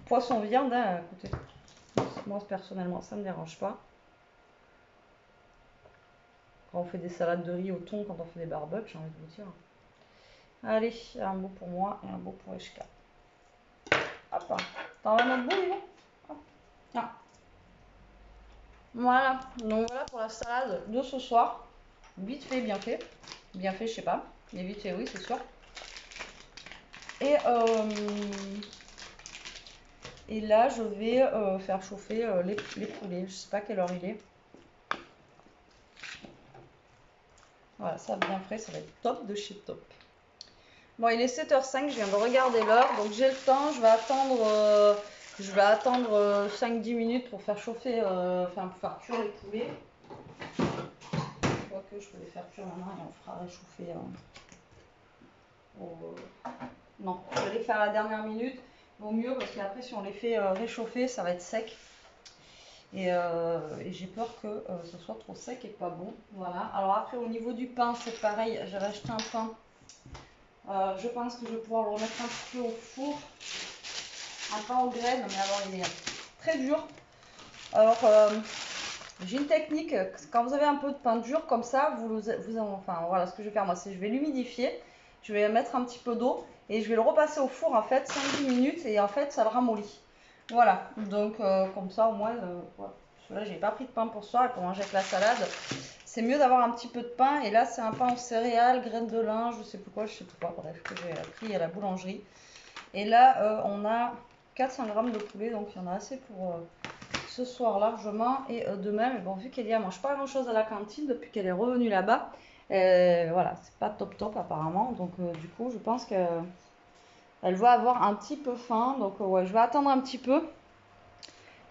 poisson-viande. Hein, écoutez, moi, personnellement, ça ne me dérange pas. Quand on fait des salades de riz au thon, quand on fait des barbecues, j'ai envie de vous dire. Allez, un beau pour moi et un beau pour Eshka. Hop, t'en vas notre bout, Yvon? Ah. Voilà, donc voilà pour la salade de ce soir. Vite fait, bien fait. Bien fait, je sais pas. Mais vite fait, oui, c'est sûr. Et, et là, je vais faire chauffer les poulets. Je sais pas quelle heure il est. Voilà, ça bien frais, ça va être top de chez top. Bon, il est 7h05, je viens de regarder l'heure, donc j'ai le temps. Je vais attendre 5-10 minutes pour faire chauffer, enfin pour faire cuire les poulets. Je crois que je peux les faire cuire maintenant et on fera réchauffer. Non, je vais les faire à la dernière minute. Vaut mieux parce qu'après, si on les fait réchauffer, ça va être sec. Et j'ai peur que ce soit trop sec et pas bon. Voilà. Alors après, au niveau du pain, c'est pareil. J'avais acheté un pain. Je pense que je vais pouvoir le remettre un petit peu au four. Un pain aux graines, mais alors il est très dur. Alors, j'ai une technique. Quand vous avez un peu de pain dur comme ça, enfin voilà, ce que je vais faire moi, c'est je vais l'humidifier. Je vais mettre un petit peu d'eau et je vais le repasser au four en fait 5-10 minutes et en fait ça le ramollit. Voilà, donc comme ça au moins, voilà. Là j'ai pas pris de pain pour ce soir et pour manger avec la salade. C'est mieux d'avoir un petit peu de pain et là c'est un pain aux céréales, graines de lin, je sais plus quoi, je sais plus quoi, bref, que j'ai pris à la boulangerie. Et là on a 400 grammes de poulet, donc il y en a assez pour ce soir largement. Et demain, mais bon, vu qu'Elia mange pas grand chose à la cantine depuis qu'elle est revenue là-bas, voilà, c'est pas top apparemment. Donc du coup, je pense qu'elle va avoir un petit peu faim. Donc ouais, je vais attendre un petit peu.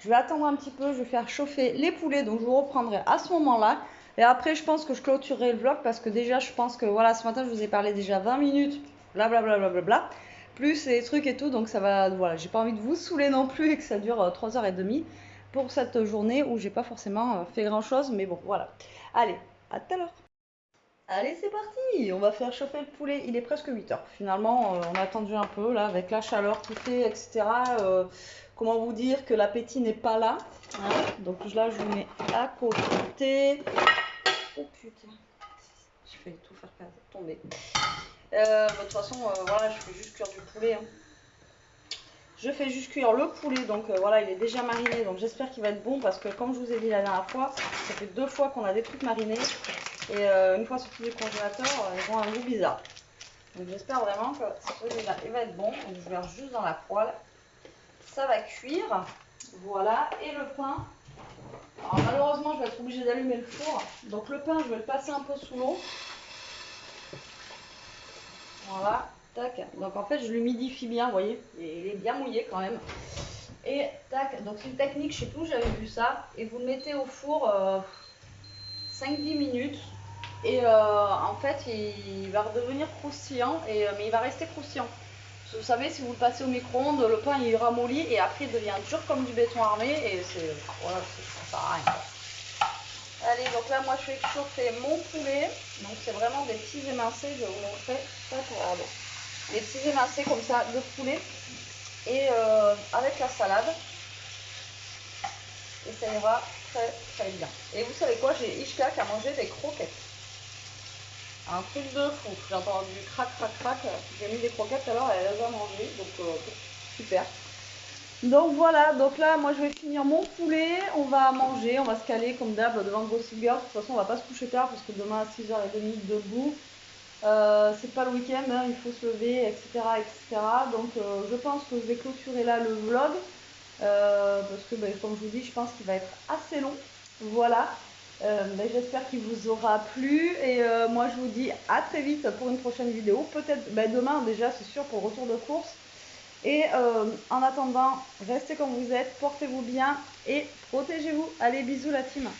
Je vais faire chauffer les poulets, donc je vous reprendrai à ce moment-là. Et après, je pense que je clôturerai le vlog parce que déjà, je pense que voilà, ce matin, je vous ai parlé déjà 20 minutes, blablabla, plus les trucs et tout. Donc ça va, voilà, j'ai pas envie de vous saouler non plus et que ça dure 3h30 pour cette journée où j'ai pas forcément fait grand-chose. Mais bon, voilà. Allez, à tout à l'heure. Allez, c'est parti. On va faire chauffer le poulet. Il est presque 8h. Finalement, on a attendu un peu là avec la chaleur tout fait, etc. Comment vous dire que l'appétit n'est pas là, hein. Donc là, je vous mets à côté. Oh putain, je vais tout faire tomber. De toute façon, voilà, je fais juste cuire du poulet, hein. Je fais juste cuire le poulet, donc voilà, il est déjà mariné, donc j'espère qu'il va être bon parce que comme je vous ai dit la dernière fois, ça fait 2 fois qu'on a des trucs marinés et une fois sortis du congélateur, ils ont un goût bizarre. Donc j'espère vraiment que celui-là, il va être bon. Donc je verse juste dans la poêle. Ça va cuire. Voilà. Et le pain. Alors malheureusement, je vais être obligée d'allumer le four. Donc le pain, je vais le passer un peu sous l'eau. Voilà. Tac. Donc en fait, je l'humidifie bien, vous voyez. Il est bien mouillé quand même. Et tac. Donc c'est une technique, je sais plus où j'avais vu ça. Et vous le mettez au four 5-10 minutes. Et en fait, il va redevenir croustillant. Mais il va rester croustillant. Vous savez, si vous le passez au micro-ondes, le pain il ramollit et après il devient dur comme du béton armé et c'est voilà, ça sert à rien. Allez, donc là moi je fais chauffer mon poulet. Donc c'est vraiment des petits émincés, je vais vous montrer ça pour regarder. Des petits émincés comme ça de poulet et avec la salade. Et ça ira très très bien. Et vous savez quoi, j'ai Ishka qui a mangé des croquettes. Un truc de fou. J'ai entendu crac, crac, crac. J'ai mis des croquettes alors, elle les a mangées. Donc, super. Donc voilà, donc là, moi je vais finir mon poulet. On va manger, on va se caler comme d'hab devant le Gossip Girl. De toute façon, on va pas se coucher tard parce que demain à 6h30 debout. C'est pas le week-end, hein, il faut se lever, etc. etc. Donc, je pense que je vais clôturer là le vlog. Parce que, comme je vous dis, je pense qu'il va être assez long. Voilà. J'espère qu'il vous aura plu et moi je vous dis à très vite pour une prochaine vidéo, peut-être demain déjà c'est sûr pour le retour de course et en attendant restez comme vous êtes, portez-vous bien et protégez-vous. Allez, bisous la team.